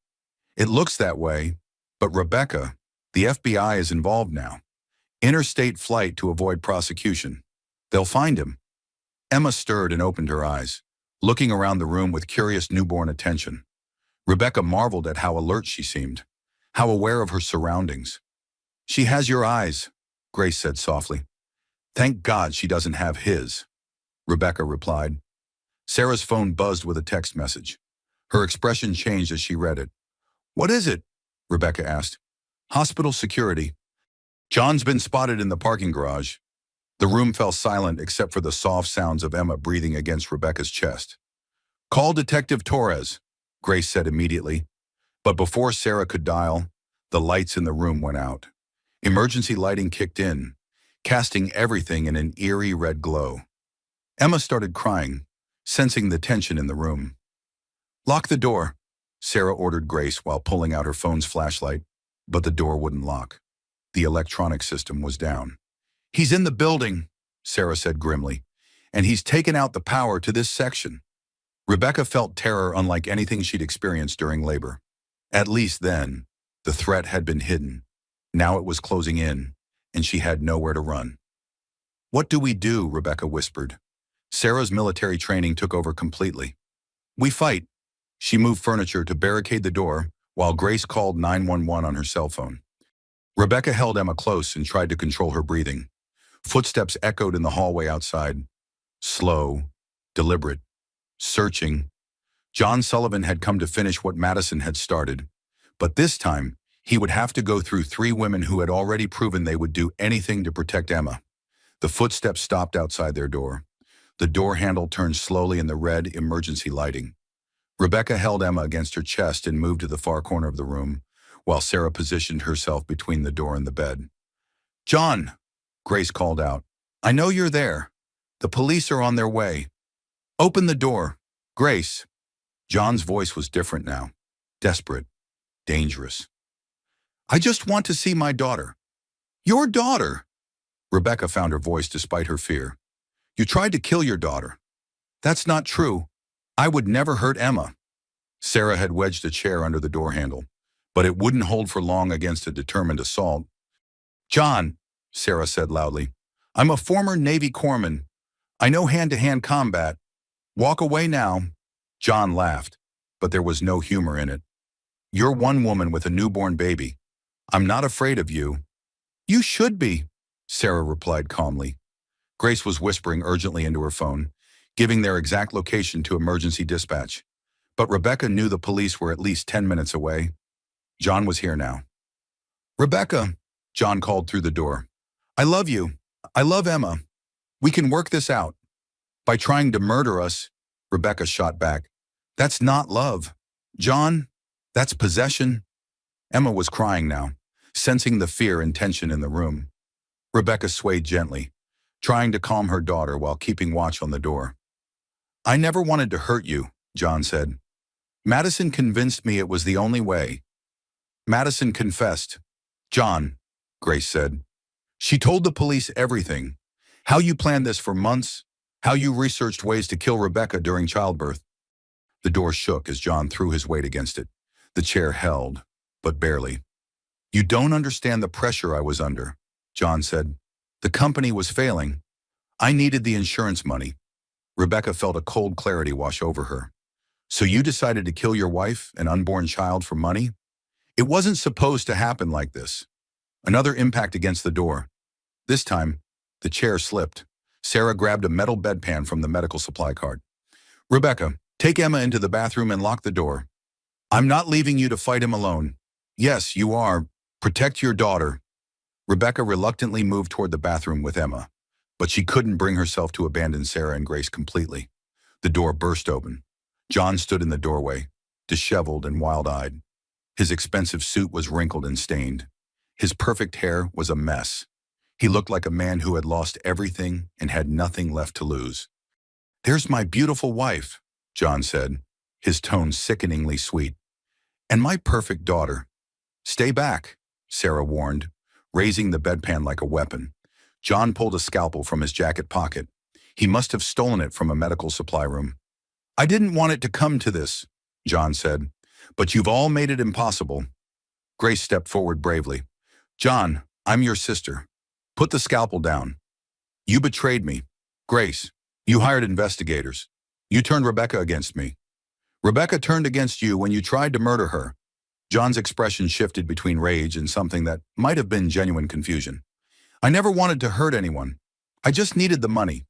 It looks that way, but Rebecca, the FBI is involved now. Interstate flight to avoid prosecution. They'll find him. Emma stirred and opened her eyes, looking around the room with curious newborn attention. Rebecca marveled at how alert she seemed, how aware of her surroundings. She has your eyes, Grace said softly. Thank God she doesn't have his, Rebecca replied. Sarah's phone buzzed with a text message. Her expression changed as she read it. What is it? Rebecca asked. Hospital security. John's been spotted in the parking garage. The room fell silent except for the soft sounds of Emma breathing against Rebecca's chest. Call Detective Torres, Grace said immediately. But before Sarah could dial, the lights in the room went out. Emergency lighting kicked in, casting everything in an eerie red glow. Emma started crying, sensing the tension in the room. Lock the door, Sarah ordered Grace while pulling out her phone's flashlight, but the door wouldn't lock. The electronic system was down. He's in the building, Sarah said grimly, and he's taken out the power to this section. Rebecca felt terror unlike anything she'd experienced during labor. At least then, the threat had been hidden. Now it was closing in, and she had nowhere to run. What do we do? Rebecca whispered. Sarah's military training took over completely. We fight. She moved furniture to barricade the door while Grace called 911 on her cell phone. Rebecca held Emma close and tried to control her breathing. Footsteps echoed in the hallway outside. Slow, deliberate, searching. John Sullivan had come to finish what Madison had started, but this time he would have to go through 3 women who had already proven they would do anything to protect Emma. The footsteps stopped outside their door. The door handle turned slowly in the red emergency lighting. Rebecca held Emma against her chest and moved to the far corner of the room, while Sarah positioned herself between the door and the bed. John, Grace called out. I know you're there. The police are on their way. Open the door. Grace. John's voice was different now. Desperate. Dangerous. I just want to see my daughter. Your daughter? Rebecca found her voice despite her fear. You tried to kill your daughter. That's not true. I would never hurt Emma. Sarah had wedged a chair under the door handle, but it wouldn't hold for long against a determined assault. John, Sarah said loudly, I'm a former Navy corpsman. I know hand-to-hand combat. Walk away now. John laughed, but there was no humor in it. You're one woman with a newborn baby. I'm not afraid of you. You should be, Sarah replied calmly. Grace was whispering urgently into her phone, giving their exact location to emergency dispatch. But Rebecca knew the police were at least 10 minutes away. John was here now. Rebecca, John called through the door. I love you. I love Emma. We can work this out. By trying to murder us, Rebecca shot back. That's not love. John, that's possession. Emma was crying now, sensing the fear and tension in the room. Rebecca swayed gently, trying to calm her daughter while keeping watch on the door. I never wanted to hurt you, John said. Madison convinced me it was the only way. Madison confessed. John, Grace said. She told the police everything. How you planned this for months, how you researched ways to kill Rebecca during childbirth. The door shook as John threw his weight against it. The chair held, but barely. You don't understand the pressure I was under, John said. The company was failing. I needed the insurance money. Rebecca felt a cold clarity wash over her. So you decided to kill your wife, an unborn child, for money? It wasn't supposed to happen like this. Another impact against the door. This time, the chair slipped. Sarah grabbed a metal bedpan from the medical supply cart. Rebecca, take Emma into the bathroom and lock the door. I'm not leaving you to fight him alone. Yes, you are Protect your daughter. Rebecca reluctantly moved toward the bathroom with Emma, but she couldn't bring herself to abandon Sarah and Grace completely. The door burst open. John stood in the doorway, disheveled and wild-eyed. His expensive suit was wrinkled and stained. His perfect hair was a mess. He looked like a man who had lost everything and had nothing left to lose. "There's my beautiful wife," John said, his tone sickeningly sweet. "And my perfect daughter." "Stay back," Sarah warned, raising the bedpan like a weapon. John pulled a scalpel from his jacket pocket. He must have stolen it from a medical supply room. "I didn't want it to come to this," John said, "but you've all made it impossible." Grace stepped forward bravely. "John, I'm your sister. Put the scalpel down. You betrayed me. Grace, you hired investigators. You turned Rebecca against me. Rebecca turned against you when you tried to murder her." John's expression shifted between rage and something that might have been genuine confusion. "I never wanted to hurt anyone. I just needed the money."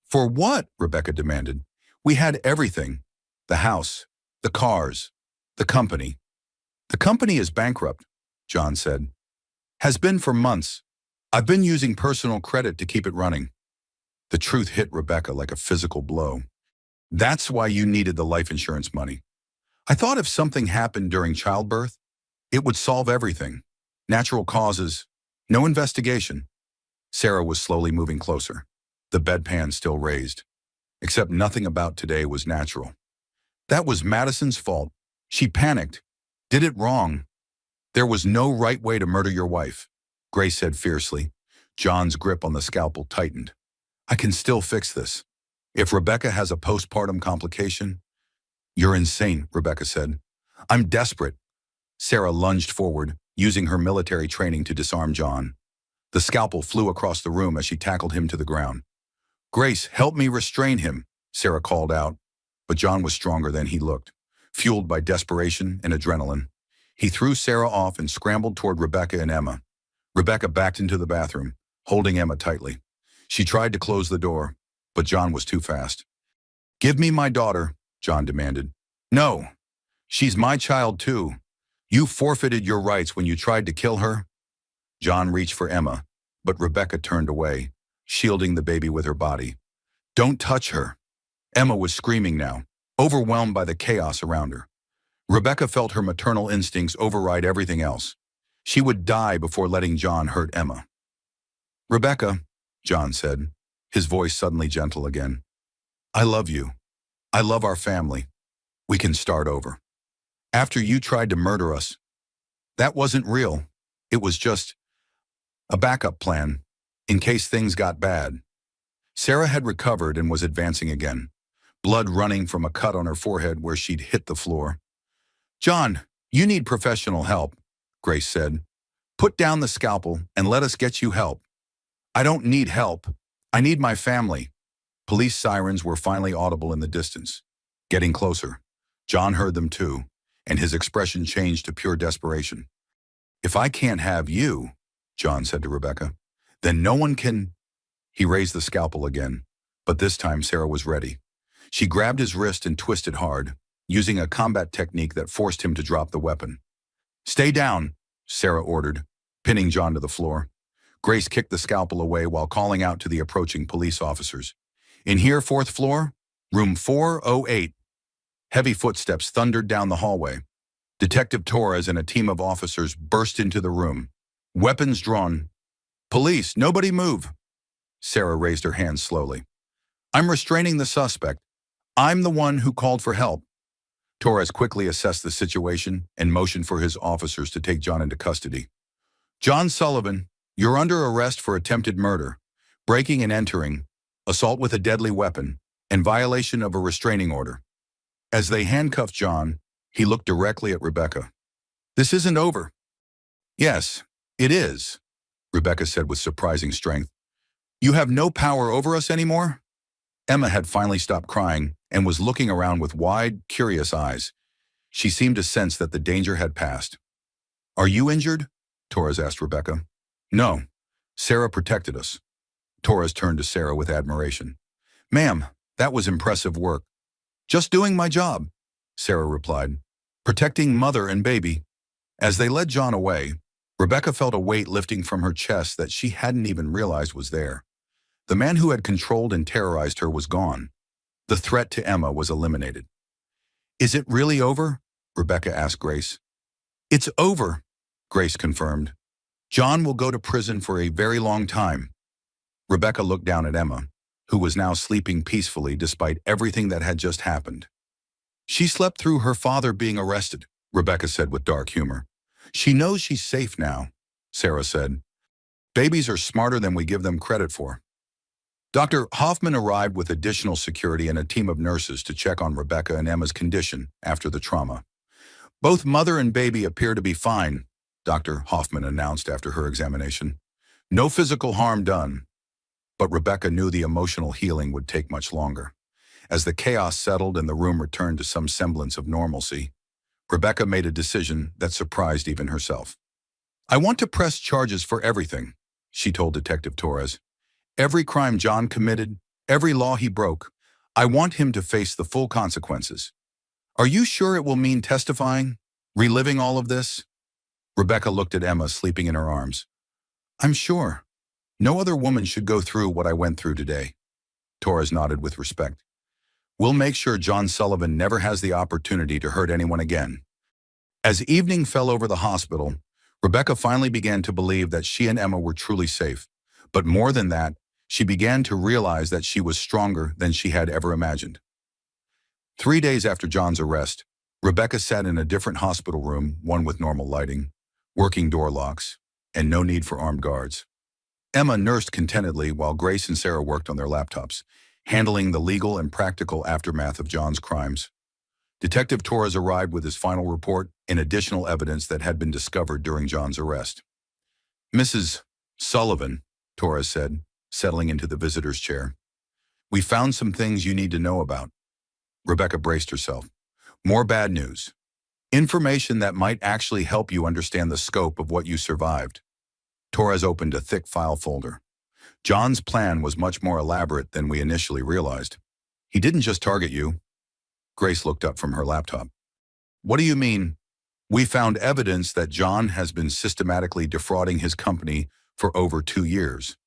"For what?" Rebecca demanded. "We had everything. The house, the cars, the company." "The company is bankrupt," John said. "Has been for months. I've been using personal credit to keep it running." The truth hit Rebecca like a physical blow. "That's why you needed the life insurance money. I thought if something happened during childbirth, it would solve everything. Natural causes, no investigation." Sarah was slowly moving closer, the bedpan still raised. Except nothing about today was natural. "That was Madison's fault. She panicked. Did it wrong. There was no right way to murder your wife," Grace said fiercely. John's grip on the scalpel tightened. "I can still fix this. If Rebecca has a postpartum complication—" "You're insane," Rebecca said. "I'm desperate." Sarah lunged forward, using her military training to disarm John. The scalpel flew across the room as she tackled him to the ground. "Grace, help me restrain him," Sarah called out. But John was stronger than he looked, fueled by desperation and adrenaline. He threw Sarah off and scrambled toward Rebecca and Emma. Rebecca backed into the bathroom, holding Emma tightly. She tried to close the door, but John was too fast. "Give me my daughter," John demanded. "No, she's my child too. You forfeited your rights when you tried to kill her." John reached for Emma, but Rebecca turned away, shielding the baby with her body. "Don't touch her." Emma was screaming now, overwhelmed by the chaos around her. Rebecca felt her maternal instincts override everything else. She would die before letting John hurt Emma. "Rebecca," John said, his voice suddenly gentle again. "I love you. I love our family. We can start over. After you tried to murder us, that wasn't real. It was just a backup plan, in case things got bad." Sarah had recovered and was advancing again, blood running from a cut on her forehead where she'd hit the floor. "John, you need professional help," Grace said. "Put down the scalpel and let us get you help." "I don't need help. I need my family." Police sirens were finally audible in the distance. Getting closer, John heard them too, and his expression changed to pure desperation. "If I can't have you," John said to Rebecca, "then no one can—" He raised the scalpel again, but this time Sarah was ready. She grabbed his wrist and twisted hard, using a combat technique that forced him to drop the weapon. "Stay down," Sarah ordered, pinning John to the floor. Grace kicked the scalpel away while calling out to the approaching police officers. "In here, 4th floor, room 408. Heavy footsteps thundered down the hallway. Detective Torres and a team of officers burst into the room, weapons drawn. "Police, nobody move." Sarah raised her hands slowly. "I'm restraining the suspect. I'm the one who called for help." Torres quickly assessed the situation and motioned for his officers to take John into custody. "John Sullivan, you're under arrest for attempted murder, breaking and entering, assault with a deadly weapon, and violation of a restraining order." As they handcuffed John, he looked directly at Rebecca. "This isn't over." "Yes, it is," Rebecca said with surprising strength. "You have no power over us anymore?" Emma had finally stopped crying and was looking around with wide, curious eyes. She seemed to sense that the danger had passed. "Are you injured?" Torres asked Rebecca. "No. Sarah protected us." Torres turned to Sarah with admiration. "Ma'am, that was impressive work." "Just doing my job," Sarah replied. "Protecting mother and baby." As they led John away, Rebecca felt a weight lifting from her chest that she hadn't even realized was there. The man who had controlled and terrorized her was gone. The threat to Emma was eliminated. "Is it really over?" Rebecca asked Grace. "It's over," Grace confirmed. "John will go to prison for a very long time." Rebecca looked down at Emma, who was now sleeping peacefully despite everything that had just happened. "She slept through her father being arrested," Rebecca said with dark humor. "She knows she's safe now," Sarah said. "Babies are smarter than we give them credit for." Dr. Hoffman arrived with additional security and a team of nurses to check on Rebecca and Emma's condition after the trauma. "Both mother and baby appear to be fine," Dr. Hoffman announced after her examination. "No physical harm done." But Rebecca knew the emotional healing would take much longer. As the chaos settled and the room returned to some semblance of normalcy, Rebecca made a decision that surprised even herself. "I want to press charges for everything," she told Detective Torres. "Every crime John committed, every law he broke. I want him to face the full consequences." "Are you sure it will mean testifying? Reliving all of this?" Rebecca looked at Emma sleeping in her arms. "I'm sure. No other woman should go through what I went through today." Torres nodded with respect. "We'll make sure John Sullivan never has the opportunity to hurt anyone again." As evening fell over the hospital, Rebecca finally began to believe that she and Emma were truly safe. But more than that, she began to realize that she was stronger than she had ever imagined. 3 days after John's arrest, Rebecca sat in a different hospital room, one with normal lighting, working door locks, and no need for armed guards. Emma nursed contentedly while Grace and Sarah worked on their laptops, handling the legal and practical aftermath of John's crimes. Detective Torres arrived with his final report and additional evidence that had been discovered during John's arrest. "Mrs. Sullivan," Torres said, settling into the visitor's chair, "we found some things you need to know about." Rebecca braced herself. "More bad news. Information that might actually help you understand the scope of what you survived." Torres opened a thick file folder. "John's plan was much more elaborate than we initially realized. He didn't just target you." Grace looked up from her laptop. "What do you mean?" "We found evidence that John has been systematically defrauding his company for over 2 years.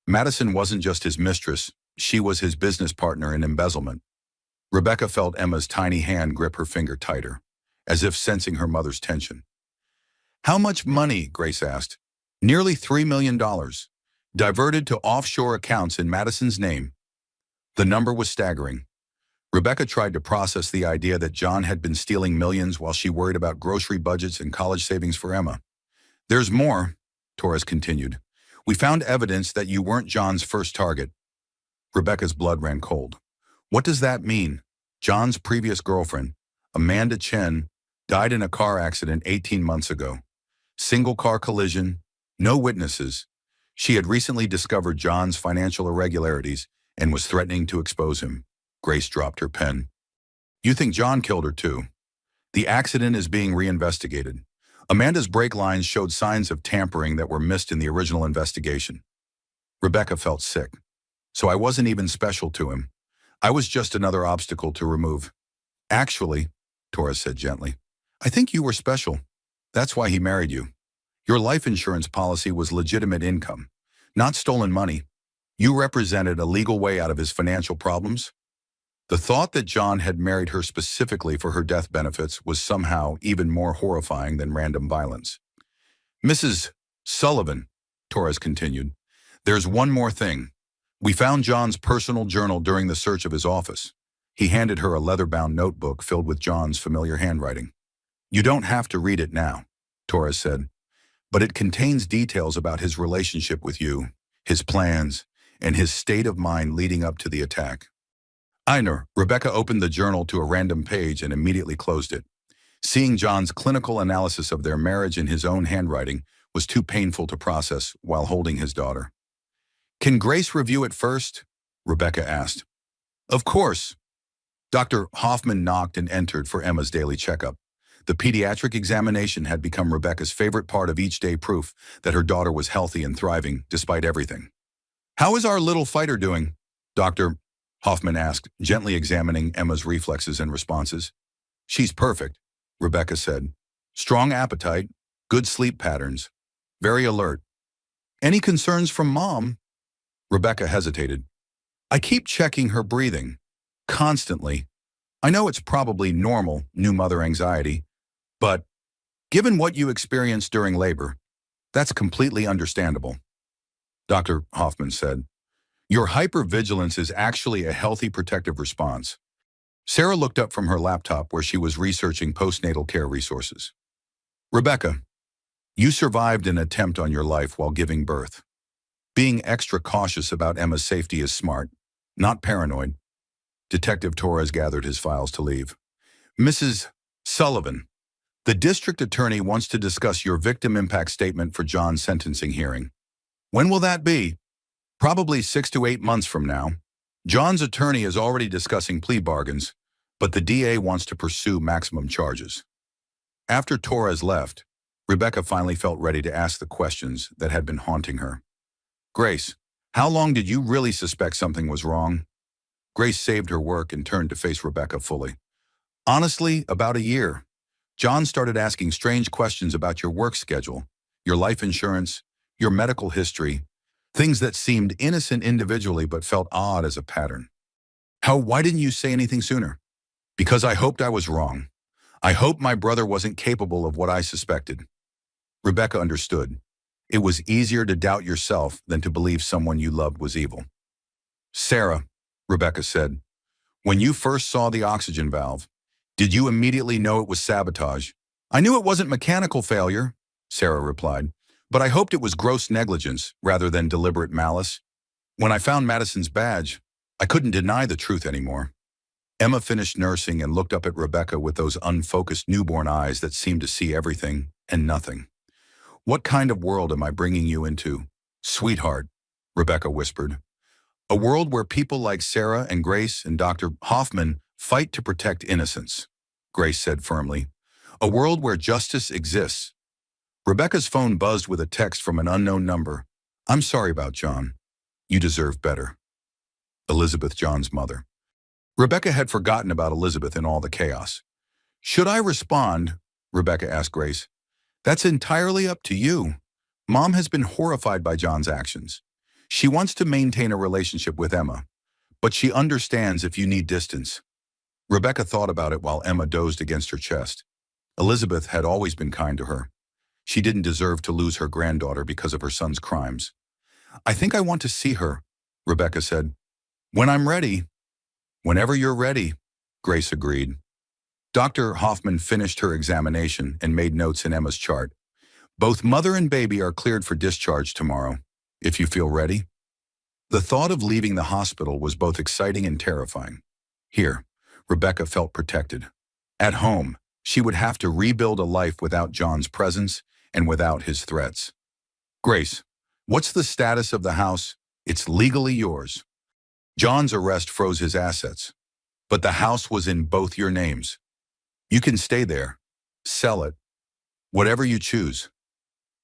Madison wasn't just his mistress, she was his business partner in embezzlement." Rebecca felt Emma's tiny hand grip her finger tighter, as if sensing her mother's tension. "How much money?" Grace asked. "Nearly $3 million, diverted to offshore accounts in Madison's name." The number was staggering. Rebecca tried to process the idea that John had been stealing millions while she worried about grocery budgets and college savings for Emma. "There's more," Torres continued. "We found evidence that you weren't John's first target." Rebecca's blood ran cold. "What does that mean?" John's previous girlfriend, Amanda Chen, died in a car accident 18 months ago. Single car collision, no witnesses. She had recently discovered John's financial irregularities and was threatening to expose him. Grace dropped her pen. "You think John killed her too?" "The accident is being reinvestigated. Amanda's brake lines showed signs of tampering that were missed in the original investigation." Rebecca felt sick. "So I wasn't even special to him. I was just another obstacle to remove." "Actually," Torres said gently, "I think you were special. That's why he married you. Your life insurance policy was legitimate income, not stolen money. You represented a legal way out of his financial problems." The thought that John had married her specifically for her death benefits was somehow even more horrifying than random violence. "Mrs. Sullivan," Torres continued, "there's one more thing. We found John's personal journal during the search of his office." He handed her a leather-bound notebook filled with John's familiar handwriting. "You don't have to read it now," Torres said, "but it contains details about his relationship with you, his plans, and his state of mind leading up to the attack." Einer, Rebecca opened the journal to a random page and immediately closed it. Seeing John's clinical analysis of their marriage in his own handwriting was too painful to process while holding his daughter. "Can Grace review it first?" Rebecca asked. "Of course." Dr. Hoffman knocked and entered for Emma's daily checkup. The pediatric examination had become Rebecca's favorite part of each day, proof that her daughter was healthy and thriving despite everything. "How is our little fighter doing?" Dr. Hoffman asked, gently examining Emma's reflexes and responses. "She's perfect," Rebecca said. "Strong appetite, good sleep patterns. very alert. Any concerns from Mom? Rebecca hesitated. I keep checking her breathing. Constantly. I know it's probably normal new mother anxiety, but given what you experienced during labor, that's completely understandable. Dr. Hoffman said, your hypervigilance is actually a healthy protective response. Sarah looked up from her laptop where she was researching postnatal care resources. Rebecca, you survived an attempt on your life while giving birth. Being extra cautious about Emma's safety is smart, not paranoid. Detective Torres gathered his files to leave. Mrs. Sullivan, the district attorney wants to discuss your victim impact statement for John's sentencing hearing. When will that be? Probably 6 to 8 months from now. John's attorney is already discussing plea bargains, but the DA wants to pursue maximum charges. After Torres left, Rebecca finally felt ready to ask the questions that had been haunting her. Grace, how long did you really suspect something was wrong? Grace saved her work and turned to face Rebecca fully. Honestly, about a year. John started asking strange questions about your work schedule, your life insurance, your medical history, things that seemed innocent individually but felt odd as a pattern. Why didn't you say anything sooner? Because I hoped I was wrong. I hoped my brother wasn't capable of what I suspected. Rebecca understood. It was easier to doubt yourself than to believe someone you loved was evil. Sarah, Rebecca said, when you first saw the oxygen valve, did you immediately know it was sabotage? I knew it wasn't mechanical failure, Sarah replied, but I hoped it was gross negligence rather than deliberate malice. When I found Madison's badge, I couldn't deny the truth anymore. Emma finished nursing and looked up at Rebecca with those unfocused newborn eyes that seemed to see everything and nothing. What kind of world am I bringing you into? Sweetheart, Rebecca whispered. A world where people like Sarah and Grace and Dr. Hoffman fight to protect innocence, Grace said firmly. A world where justice exists. Rebecca's phone buzzed with a text from an unknown number. I'm sorry about John. You deserve better. Elizabeth, John's mother. Rebecca had forgotten about Elizabeth in all the chaos. Should I respond? Rebecca asked Grace. That's entirely up to you. Mom has been horrified by John's actions. She wants to maintain a relationship with Emma, but she understands if you need distance. Rebecca thought about it while Emma dozed against her chest. Elizabeth had always been kind to her. She didn't deserve to lose her granddaughter because of her son's crimes. I think I want to see her, Rebecca said. When I'm ready. Whenever you're ready, Grace agreed. Dr. Hoffman finished her examination and made notes in Emma's chart. Both mother and baby are cleared for discharge tomorrow, if you feel ready. The thought of leaving the hospital was both exciting and terrifying. Here, Rebecca felt protected. At home, she would have to rebuild a life without John's presence and without his threats. Grace, what's the status of the house? It's legally yours. John's arrest froze his assets, but the house was in both your names. You can stay there, sell it, whatever you choose.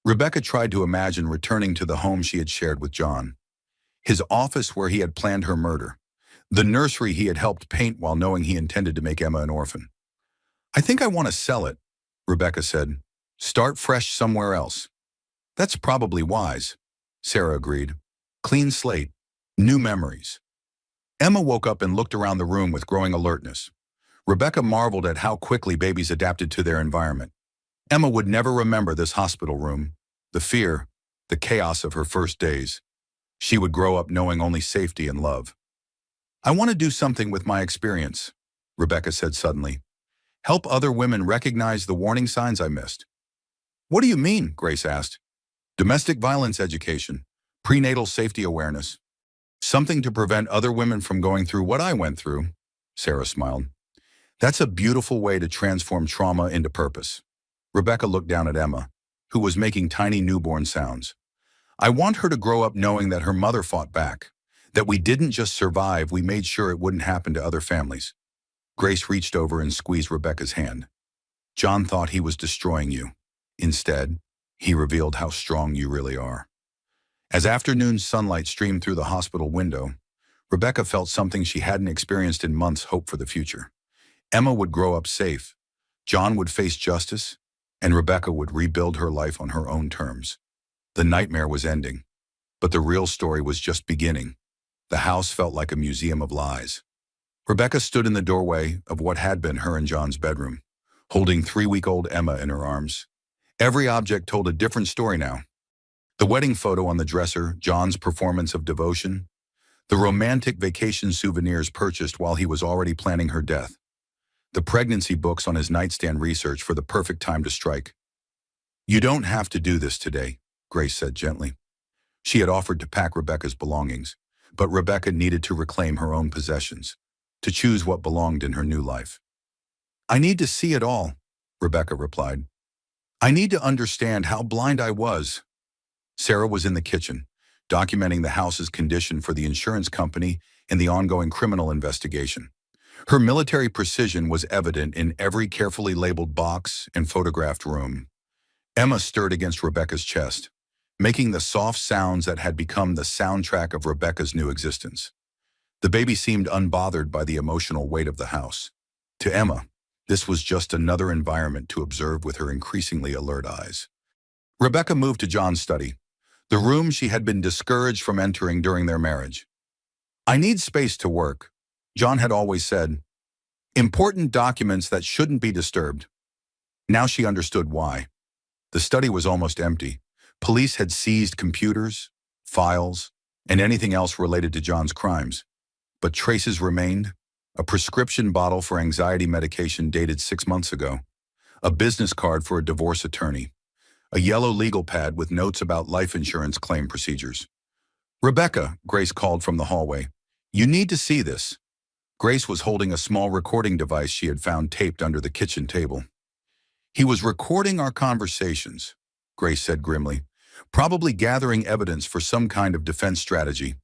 Rebecca tried to imagine returning to the home she had shared with John. His office where he had planned her murder. The nursery he had helped paint while knowing he intended to make Emma an orphan. I think I want to sell it, Rebecca said. Start fresh somewhere else. That's probably wise, Sarah agreed. Clean slate, new memories. Emma woke up and looked around the room with growing alertness. Rebecca marveled at how quickly babies adapted to their environment. Emma would never remember this hospital room, the fear, the chaos of her first days. She would grow up knowing only safety and love. I want to do something with my experience, Rebecca said suddenly. Help other women recognize the warning signs I missed. What do you mean? Grace asked. Domestic violence education, prenatal safety awareness. Something to prevent other women from going through what I went through, Sarah smiled. That's a beautiful way to transform trauma into purpose. Rebecca looked down at Emma, who was making tiny newborn sounds. I want her to grow up knowing that her mother fought back, that we didn't just survive, we made sure it wouldn't happen to other families. Grace reached over and squeezed Rebecca's hand. John thought he was destroying you. Instead, he revealed how strong you really are. As afternoon sunlight streamed through the hospital window, Rebecca felt something she hadn't experienced in months: hope for the future. Emma would grow up safe, John would face justice, and Rebecca would rebuild her life on her own terms. The nightmare was ending, but the real story was just beginning. The house felt like a museum of lies. Rebecca stood in the doorway of what had been her and John's bedroom, holding 3-week-old Emma in her arms. Every object told a different story now. The wedding photo on the dresser, John's performance of devotion, the romantic vacation souvenirs purchased while he was already planning her death, the pregnancy books on his nightstand research for the perfect time to strike. "You don't have to do this today," Grace said gently. She had offered to pack Rebecca's belongings, but Rebecca needed to reclaim her own possessions, to choose what belonged in her new life. "I need to see it all," Rebecca replied. "I need to understand how blind I was." Sarah was in the kitchen, documenting the house's condition for the insurance company and the ongoing criminal investigation. Her military precision was evident in every carefully labeled box and photographed room. Emma stirred against Rebecca's chest, making the soft sounds that had become the soundtrack of Rebecca's new existence. The baby seemed unbothered by the emotional weight of the house. To Emma, this was just another environment to observe with her increasingly alert eyes. Rebecca moved to John's study, the room she had been discouraged from entering during their marriage. "I need space to work," John had always said. "Important documents that shouldn't be disturbed." Now she understood why. The study was almost empty. Police had seized computers, files, and anything else related to John's crimes. But traces remained: a prescription bottle for anxiety medication dated 6 months ago, a business card for a divorce attorney, a yellow legal pad with notes about life insurance claim procedures. "Rebecca," Grace called from the hallway, "you need to see this." Grace was holding a small recording device she had found taped under the kitchen table. "He was recording our conversations," Grace said grimly, "probably gathering evidence for some kind of defense strategy."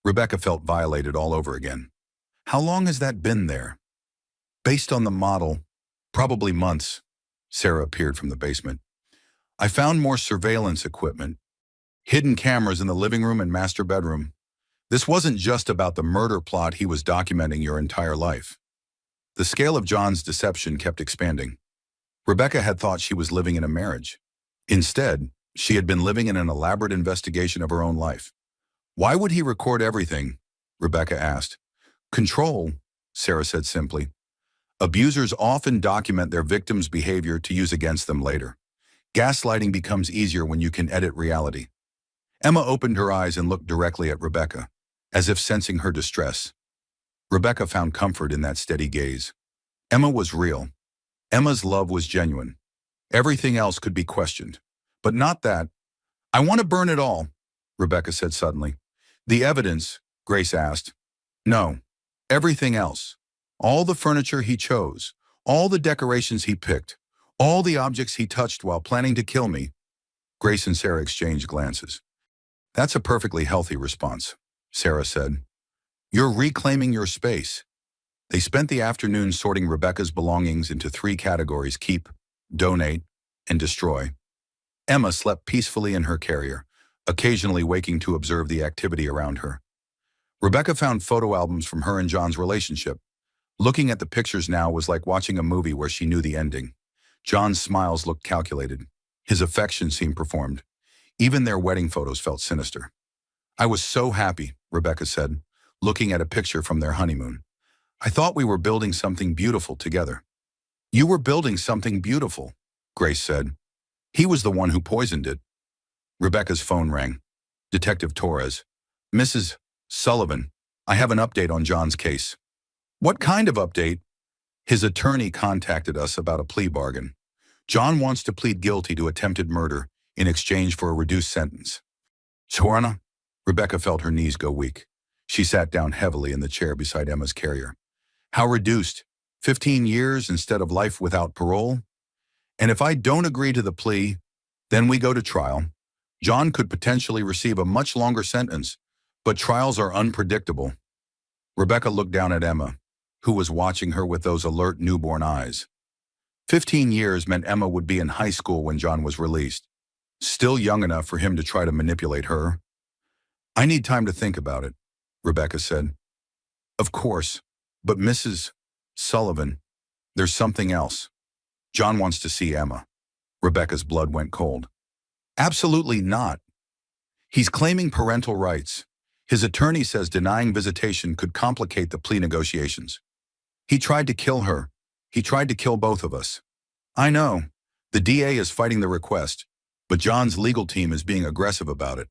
Rebecca felt violated all over again. "How long has that been there?" "Based on the model, probably months." Sarah appeared from the basement. "I found more surveillance equipment, hidden cameras in the living room and master bedroom. This wasn't just about the murder plot he was documenting your entire life." The scale of John's deception kept expanding. Rebecca had thought she was living in a marriage. Instead, she had been living in an elaborate investigation of her own life. "Why would he record everything?" Rebecca asked. "Control," Sarah said simply. "Abusers often document their victims' behavior to use against them later. Gaslighting becomes easier when you can edit reality." Emma opened her eyes and looked directly at Rebecca, as if sensing her distress. Rebecca found comfort in that steady gaze. Emma was real. Emma's love was genuine. Everything else could be questioned, but not that. "I want to burn it all," Rebecca said suddenly. "The evidence?" Grace asked. "No. Everything else. All the furniture he chose, all the decorations he picked, all the objects he touched while planning to kill me." Grace and Sarah exchanged glances. "That's a perfectly healthy response," Sarah said. "You're reclaiming your space." They spent the afternoon sorting Rebecca's belongings into 3 categories: keep, donate, and destroy. Emma slept peacefully in her carrier, occasionally waking to observe the activity around her. Rebecca found photo albums from her and John's relationship. Looking at the pictures now was like watching a movie where she knew the ending. John's smiles looked calculated. His affection seemed performed. Even their wedding photos felt sinister. "I was so happy," Rebecca said, looking at a picture from their honeymoon. "I thought we were building something beautiful together." "You were building something beautiful," Grace said. "He was the one who poisoned it." Rebecca's phone rang. "Detective Torres." "Mrs. Sullivan, I have an update on John's case." "What kind of update?" "His attorney contacted us about a plea bargain. John wants to plead guilty to attempted murder in exchange for a reduced sentence." "Joanna?" Rebecca felt her knees go weak. She sat down heavily in the chair beside Emma's carrier. "How reduced? 15 years instead of life without parole? And if I don't agree to the plea, then we go to trial. John could potentially receive a much longer sentence, but trials are unpredictable." Rebecca looked down at Emma, who was watching her with those alert newborn eyes. 15 years meant Emma would be in high school when John was released, still young enough for him to try to manipulate her. "I need time to think about it," Rebecca said. "Of course, but Mrs. Sullivan, there's something else. John wants to see Emma." Rebecca's blood went cold. Absolutely not. He's claiming parental rights. His attorney says denying visitation could complicate the plea negotiations. He tried to kill her. He tried to kill both of us. I know. The DA is fighting the request, but John's legal team is being aggressive about it.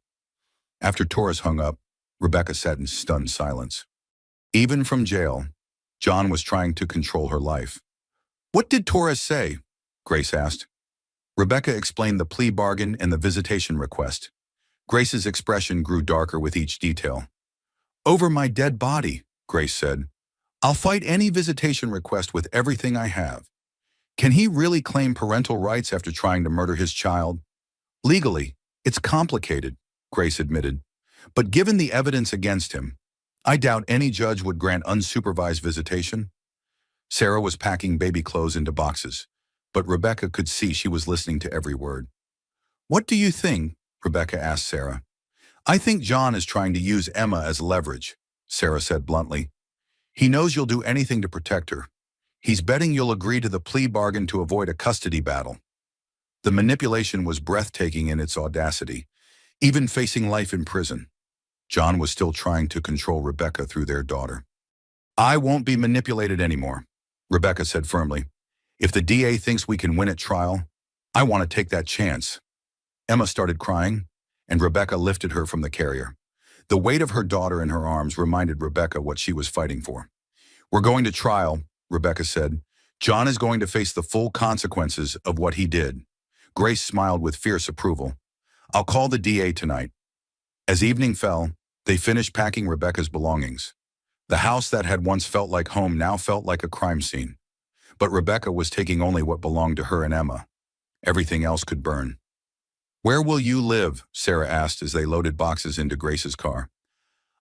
After Torres hung up, Rebecca sat in stunned silence. Even from jail, John was trying to control her life. What did Torres say? Grace asked. Rebecca explained the plea bargain and the visitation request. Grace's expression grew darker with each detail. Over my dead body, Grace said. I'll fight any visitation request with everything I have. Can he really claim parental rights after trying to murder his child? Legally, it's complicated, Grace admitted. But given the evidence against him, I doubt any judge would grant unsupervised visitation. Sarah was packing baby clothes into boxes, but Rebecca could see she was listening to every word. What do you think? Rebecca asked Sarah. I think John is trying to use Emma as leverage, Sarah said bluntly. He knows you'll do anything to protect her. He's betting you'll agree to the plea bargain to avoid a custody battle. The manipulation was breathtaking in its audacity, even facing life in prison. John was still trying to control Rebecca through their daughter. I won't be manipulated anymore, Rebecca said firmly. If the DA thinks we can win at trial, I want to take that chance. Emma started crying, and Rebecca lifted her from the carrier. The weight of her daughter in her arms reminded Rebecca what she was fighting for. We're going to trial, Rebecca said. John is going to face the full consequences of what he did. Grace smiled with fierce approval. I'll call the DA tonight. As evening fell, they finished packing Rebecca's belongings. The house that had once felt like home now felt like a crime scene. But Rebecca was taking only what belonged to her and Emma. Everything else could burn. Where will you live? Sarah asked as they loaded boxes into Grace's car.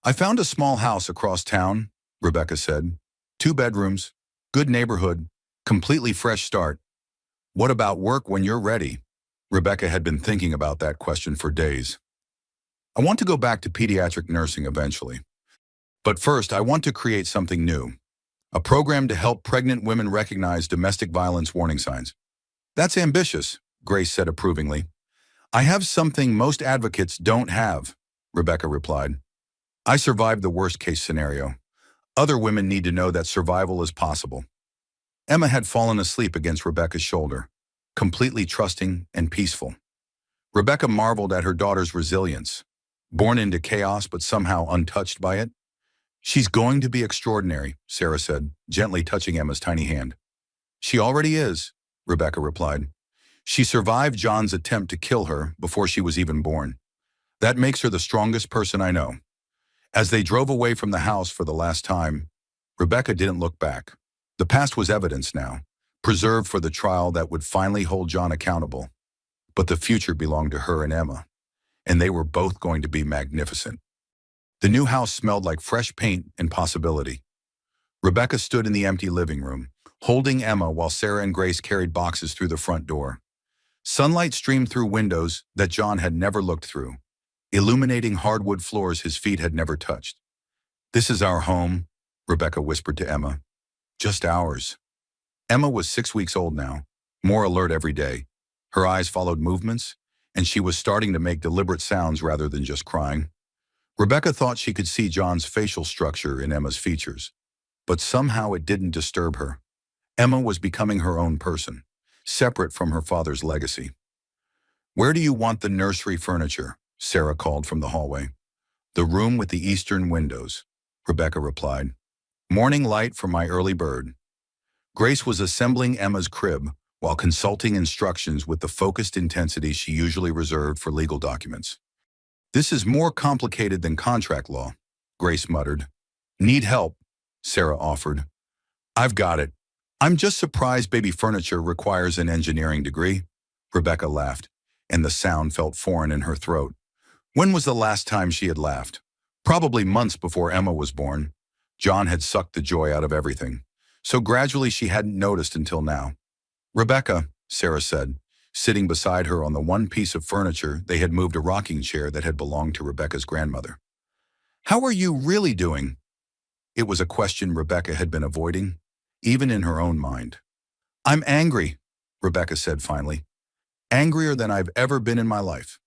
I found a small house across town, Rebecca said. 2 bedrooms, good neighborhood, completely fresh start. What about work when you're ready? Rebecca had been thinking about that question for days. I want to go back to pediatric nursing eventually. But first, I want to create something new. A program to help pregnant women recognize domestic violence warning signs. That's ambitious, Grace said approvingly. I have something most advocates don't have, Rebecca replied. I survived the worst-case scenario. Other women need to know that survival is possible. Emma had fallen asleep against Rebecca's shoulder, completely trusting and peaceful. Rebecca marveled at her daughter's resilience, born into chaos but somehow untouched by it. She's going to be extraordinary, Sarah said, gently touching Emma's tiny hand. She already is, Rebecca replied. She survived John's attempt to kill her before she was even born. That makes her the strongest person I know. As they drove away from the house for the last time, Rebecca didn't look back. The past was evidence now, preserved for the trial that would finally hold John accountable. But the future belonged to her and Emma, and they were both going to be magnificent. The new house smelled like fresh paint and possibility. Rebecca stood in the empty living room, holding Emma while Sarah and Grace carried boxes through the front door. Sunlight streamed through windows that John had never looked through, illuminating hardwood floors his feet had never touched. This is our home, Rebecca whispered to Emma. Just ours. Emma was 6 weeks old now, more alert every day. Her eyes followed movements, and she was starting to make deliberate sounds rather than just crying. Rebecca thought she could see John's facial structure in Emma's features, but somehow it didn't disturb her. Emma was becoming her own person, separate from her father's legacy. Where do you want the nursery furniture? Sarah called from the hallway. The room with the eastern windows, Rebecca replied. Morning light for my early bird. Grace was assembling Emma's crib while consulting instructions with the focused intensity she usually reserved for legal documents. This is more complicated than contract law, Grace muttered. Need help, Sarah offered. I've got it. I'm just surprised baby furniture requires an engineering degree, Rebecca laughed, and the sound felt foreign in her throat. When was the last time she had laughed? Probably months before Emma was born. John had sucked the joy out of everything, so gradually she hadn't noticed until now. Rebecca, Sarah said, sitting beside her on the one piece of furniture they had moved a rocking chair that had belonged to Rebecca's grandmother. How are you really doing? It was a question Rebecca had been avoiding, even in her own mind. I'm angry, Rebecca said finally. Angrier than I've ever been in my life.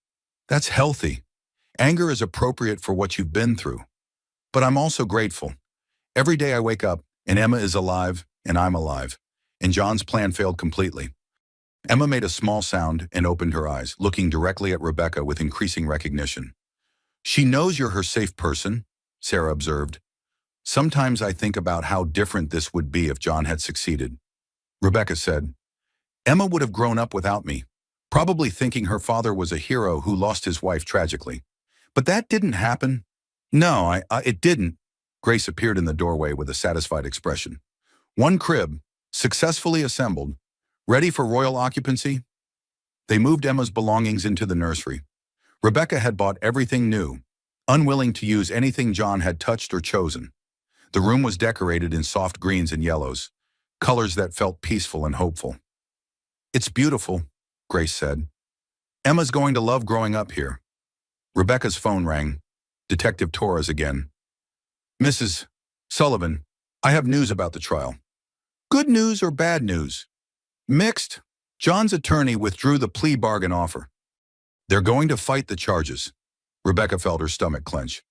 That's healthy. Anger is appropriate for what you've been through. But I'm also grateful. Every day I wake up, and Emma is alive, and I'm alive. And John's plan failed completely. Emma made a small sound and opened her eyes, looking directly at Rebecca with increasing recognition. She knows you're her safe person, Sarah observed. Sometimes I think about how different this would be if John had succeeded. Rebecca said, Emma would have grown up without me, probably thinking her father was a hero who lost his wife tragically. But that didn't happen. No, it didn't. Grace appeared in the doorway with a satisfied expression. One crib, successfully assembled, ready for royal occupancy. They moved Emma's belongings into the nursery. Rebecca had bought everything new, unwilling to use anything John had touched or chosen. The room was decorated in soft greens and yellows, colors that felt peaceful and hopeful. It's beautiful, Grace said. Emma's going to love growing up here. Rebecca's phone rang. Detective Torres again. Mrs. Sullivan, I have news about the trial. Good news or bad news? Mixed. John's attorney withdrew the plea bargain offer. They're going to fight the charges. Rebecca felt her stomach clench.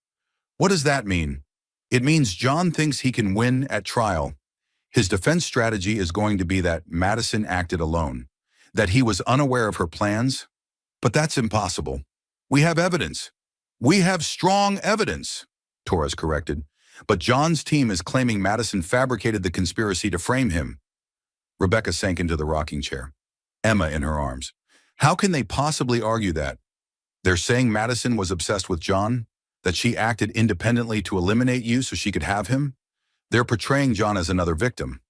What does that mean? It means John thinks he can win at trial. His defense strategy is going to be that Madison acted alone, that he was unaware of her plans. But that's impossible. We have evidence. We have strong evidence, Torres corrected. But John's team is claiming Madison fabricated the conspiracy to frame him. Rebecca sank into the rocking chair, Emma in her arms. How can they possibly argue that? They're saying Madison was obsessed with John, that she acted independently to eliminate you so she could have him? They're portraying John as another victim.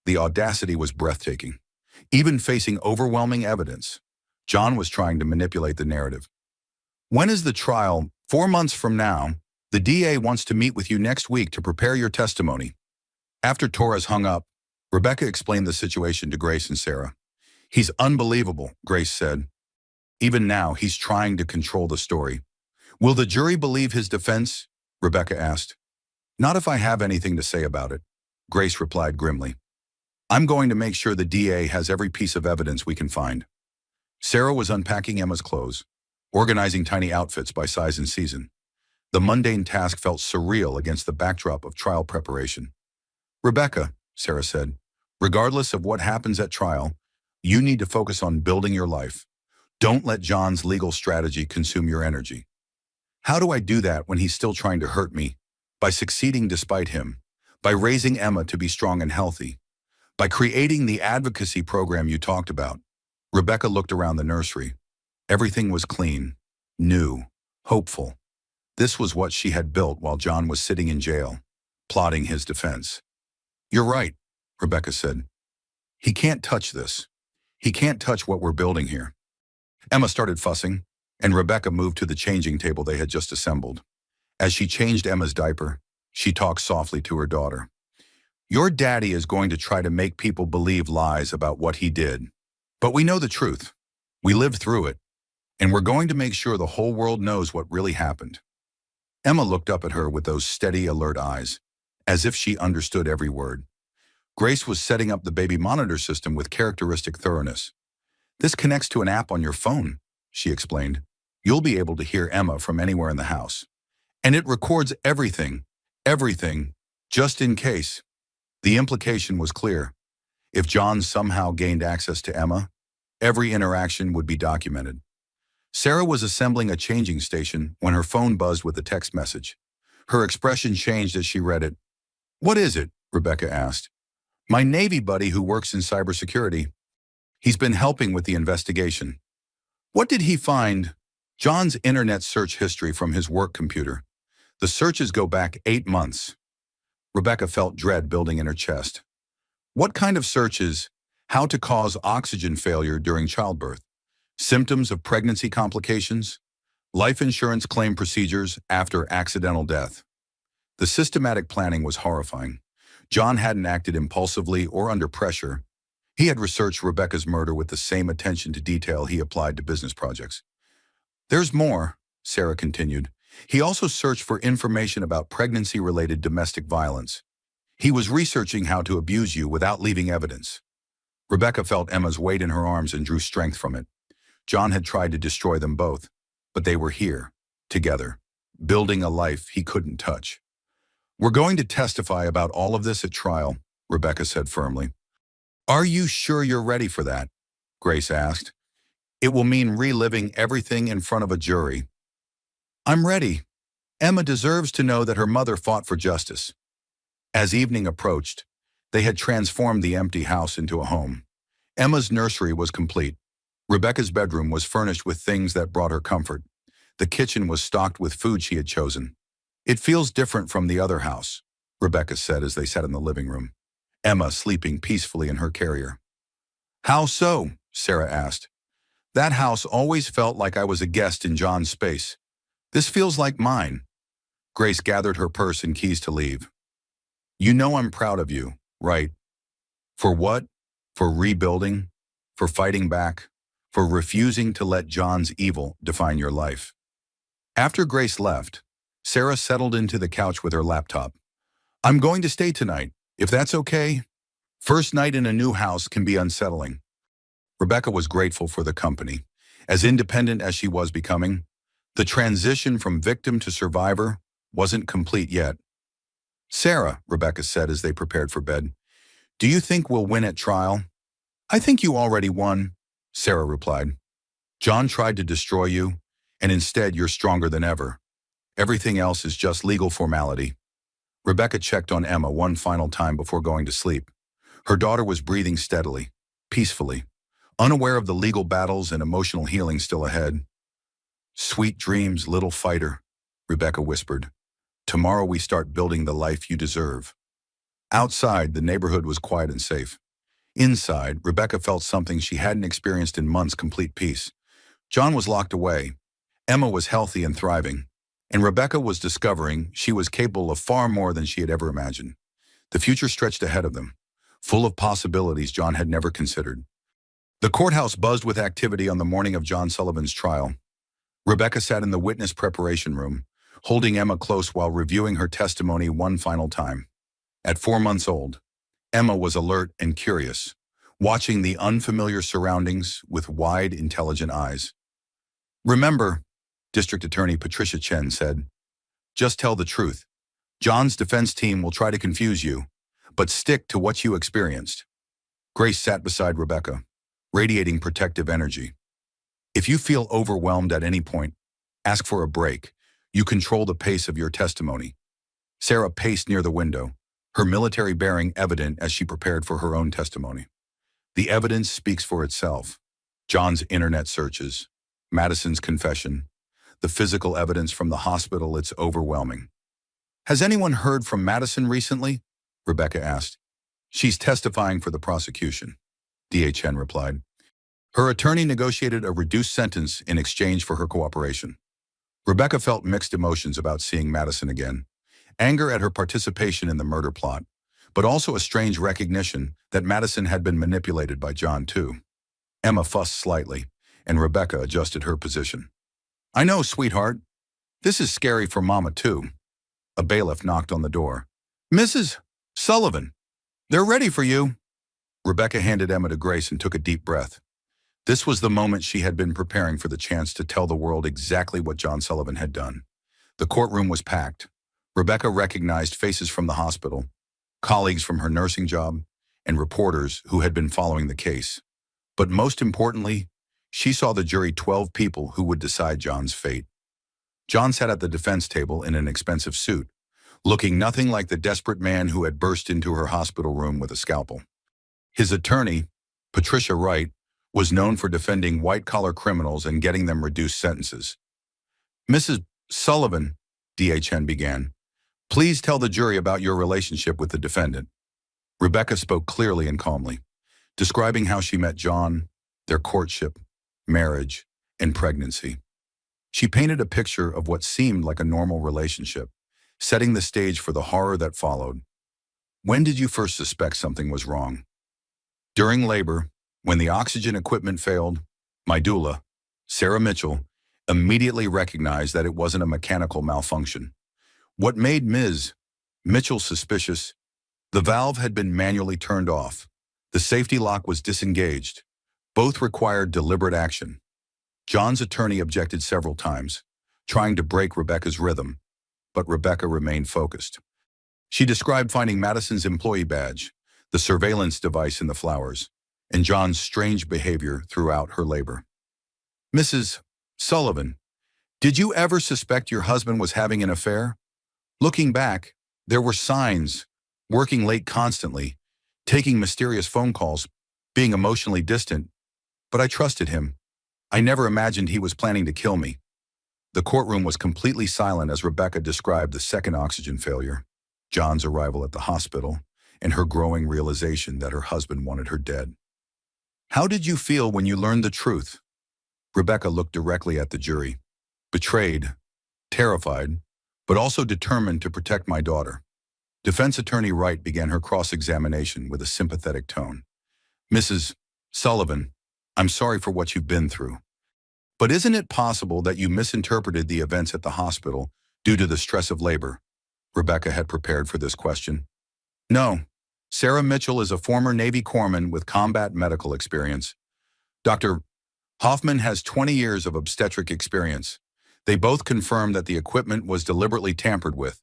The audacity was breathtaking. Even facing overwhelming evidence, John was trying to manipulate the narrative. When is the trial? 4 months from now. The DA wants to meet with you next week to prepare your testimony. After Torres hung up, Rebecca explained the situation to Grace and Sarah. He's unbelievable, Grace said. Even now, he's trying to control the story. Will the jury believe his defense? Rebecca asked. Not if I have anything to say about it, Grace replied grimly. I'm going to make sure the DA has every piece of evidence we can find. Sarah was unpacking Emma's clothes, organizing tiny outfits by size and season. The mundane task felt surreal against the backdrop of trial preparation. Rebecca, Sarah said, regardless of what happens at trial, you need to focus on building your life. Don't let John's legal strategy consume your energy. How do I do that when he's still trying to hurt me? By succeeding despite him, by raising Emma to be strong and healthy, by creating the advocacy program you talked about. Rebecca looked around the nursery. Everything was clean, new, hopeful. This was what she had built while John was sitting in jail, plotting his defense. You're right, Rebecca said. He can't touch this. He can't touch what we're building here. Emma started fussing, and Rebecca moved to the changing table they had just assembled. As she changed Emma's diaper, she talked softly to her daughter. Your daddy is going to try to make people believe lies about what he did. But we know the truth. We lived through it. And we're going to make sure the whole world knows what really happened. Emma looked up at her with those steady, alert eyes, as if she understood every word. Grace was setting up the baby monitor system with characteristic thoroughness. This connects to an app on your phone, she explained. You'll be able to hear Emma from anywhere in the house. And it records everything, just in case. The implication was clear. If John somehow gained access to Emma, every interaction would be documented. Sarah was assembling a changing station when her phone buzzed with a text message. Her expression changed as she read it. What is it? Rebecca asked. My Navy buddy who works in cybersecurity. He's been helping with the investigation. What did he find? John's internet search history from his work computer. The searches go back 8 months. Rebecca felt dread building in her chest. What kind of searches? How to cause oxygen failure during childbirth? Symptoms of pregnancy complications? Life insurance claim procedures after accidental death? The systematic planning was horrifying. John hadn't acted impulsively or under pressure. He had researched Rebecca's murder with the same attention to detail he applied to business projects. There's more, Sarah continued. He also searched for information about pregnancy-related domestic violence. He was researching how to abuse you without leaving evidence. Rebecca felt Emma's weight in her arms and drew strength from it. John had tried to destroy them both, but they were here, together, building a life he couldn't touch. "We're going to testify about all of this at trial," Rebecca said firmly. "Are you sure you're ready for that?" Grace asked. "It will mean reliving everything in front of a jury." "I'm ready. Emma deserves to know that her mother fought for justice." As evening approached, they had transformed the empty house into a home. Emma's nursery was complete. Rebecca's bedroom was furnished with things that brought her comfort. The kitchen was stocked with food she had chosen. "It feels different from the other house," Rebecca said as they sat in the living room, Emma sleeping peacefully in her carrier. "How so?" Sarah asked. "That house always felt like I was a guest in John's space. This feels like mine." Grace gathered her purse and keys to leave. "You know I'm proud of you, right? For what? For rebuilding? For fighting back? For refusing to let John's evil define your life." After Grace left, Sarah settled into the couch with her laptop. "I'm going to stay tonight, if that's okay. First night in a new house can be unsettling." Rebecca was grateful for the company. As independent as she was becoming, the transition from victim to survivor wasn't complete yet. "Sarah," Rebecca said as they prepared for bed, "do you think we'll win at trial?" "I think you already won," Sarah replied. "John tried to destroy you, and instead you're stronger than ever. Everything else is just legal formality." Rebecca checked on Emma one final time before going to sleep. Her daughter was breathing steadily, peacefully, unaware of the legal battles and emotional healing still ahead. "Sweet dreams, little fighter," Rebecca whispered. "Tomorrow we start building the life you deserve." Outside, the neighborhood was quiet and safe. Inside, Rebecca felt something she hadn't experienced in months: complete peace. John was locked away. Emma was healthy and thriving. And Rebecca was discovering she was capable of far more than she had ever imagined. The future stretched ahead of them, full of possibilities John had never considered. The courthouse buzzed with activity on the morning of John Sullivan's trial. Rebecca sat in the witness preparation room, holding Emma close while reviewing her testimony one final time. At 4 months old, Emma was alert and curious, watching the unfamiliar surroundings with wide, intelligent eyes. "Remember," District Attorney Patricia Chen said, "just tell the truth. John's defense team will try to confuse you, but stick to what you experienced." Grace sat beside Rebecca, radiating protective energy. "If you feel overwhelmed at any point, ask for a break. You control the pace of your testimony." Sarah paced near the window, her military bearing evident as she prepared for her own testimony. The evidence speaks for itself. John's internet searches, Madison's confession, the physical evidence from the hospital, it's overwhelming. "Has anyone heard from Madison recently?" Rebecca asked. "She's testifying for the prosecution," DHN replied. Her attorney negotiated a reduced sentence in exchange for her cooperation. Rebecca felt mixed emotions about seeing Madison again. Anger at her participation in the murder plot, but also a strange recognition that Madison had been manipulated by John too. Emma fussed slightly, and Rebecca adjusted her position. "I know, sweetheart. This is scary for Mama too." A bailiff knocked on the door. "Mrs. Sullivan, they're ready for you." Rebecca handed Emma to Grace and took a deep breath. This was the moment she had been preparing for, the chance to tell the world exactly what John Sullivan had done. The courtroom was packed. Rebecca recognized faces from the hospital, colleagues from her nursing job, and reporters who had been following the case. But most importantly, she saw the jury, 12 people who would decide John's fate. John sat at the defense table in an expensive suit, looking nothing like the desperate man who had burst into her hospital room with a scalpel. His attorney, Patricia Wright, was known for defending white-collar criminals and getting them reduced sentences. "Mrs. Sullivan," DHN began, "please tell the jury about your relationship with the defendant." Rebecca spoke clearly and calmly, describing how she met John, their courtship, marriage, and pregnancy. She painted a picture of what seemed like a normal relationship, setting the stage for the horror that followed. "When did you first suspect something was wrong?" "During labor, when the oxygen equipment failed. My doula, Sarah Mitchell, immediately recognized that it wasn't a mechanical malfunction. What made Ms. Mitchell suspicious? The valve had been manually turned off. The safety lock was disengaged. Both required deliberate action. John's attorney objected several times, trying to break Rebecca's rhythm, but Rebecca remained focused. She described finding Madison's employee badge, the surveillance device in the flowers, and John's strange behavior throughout her labor. Mrs. Sullivan, did you ever suspect your husband was having an affair? Looking back, there were signs, working late constantly, taking mysterious phone calls, being emotionally distant, but I trusted him. I never imagined he was planning to kill me. The courtroom was completely silent as Rebecca described the second oxygen failure, John's arrival at the hospital, and her growing realization that her husband wanted her dead. How did you feel when you learned the truth? Rebecca looked directly at the jury, betrayed, terrified, but also determined to protect my daughter. Defense attorney Wright began her cross-examination with a sympathetic tone. Mrs. Sullivan, I'm sorry for what you've been through. But isn't it possible that you misinterpreted the events at the hospital due to the stress of labor? Rebecca had prepared for this question. No. Sarah Mitchell is a former Navy corpsman with combat medical experience. Dr. Hoffman has 20 years of obstetric experience. They both confirmed that the equipment was deliberately tampered with.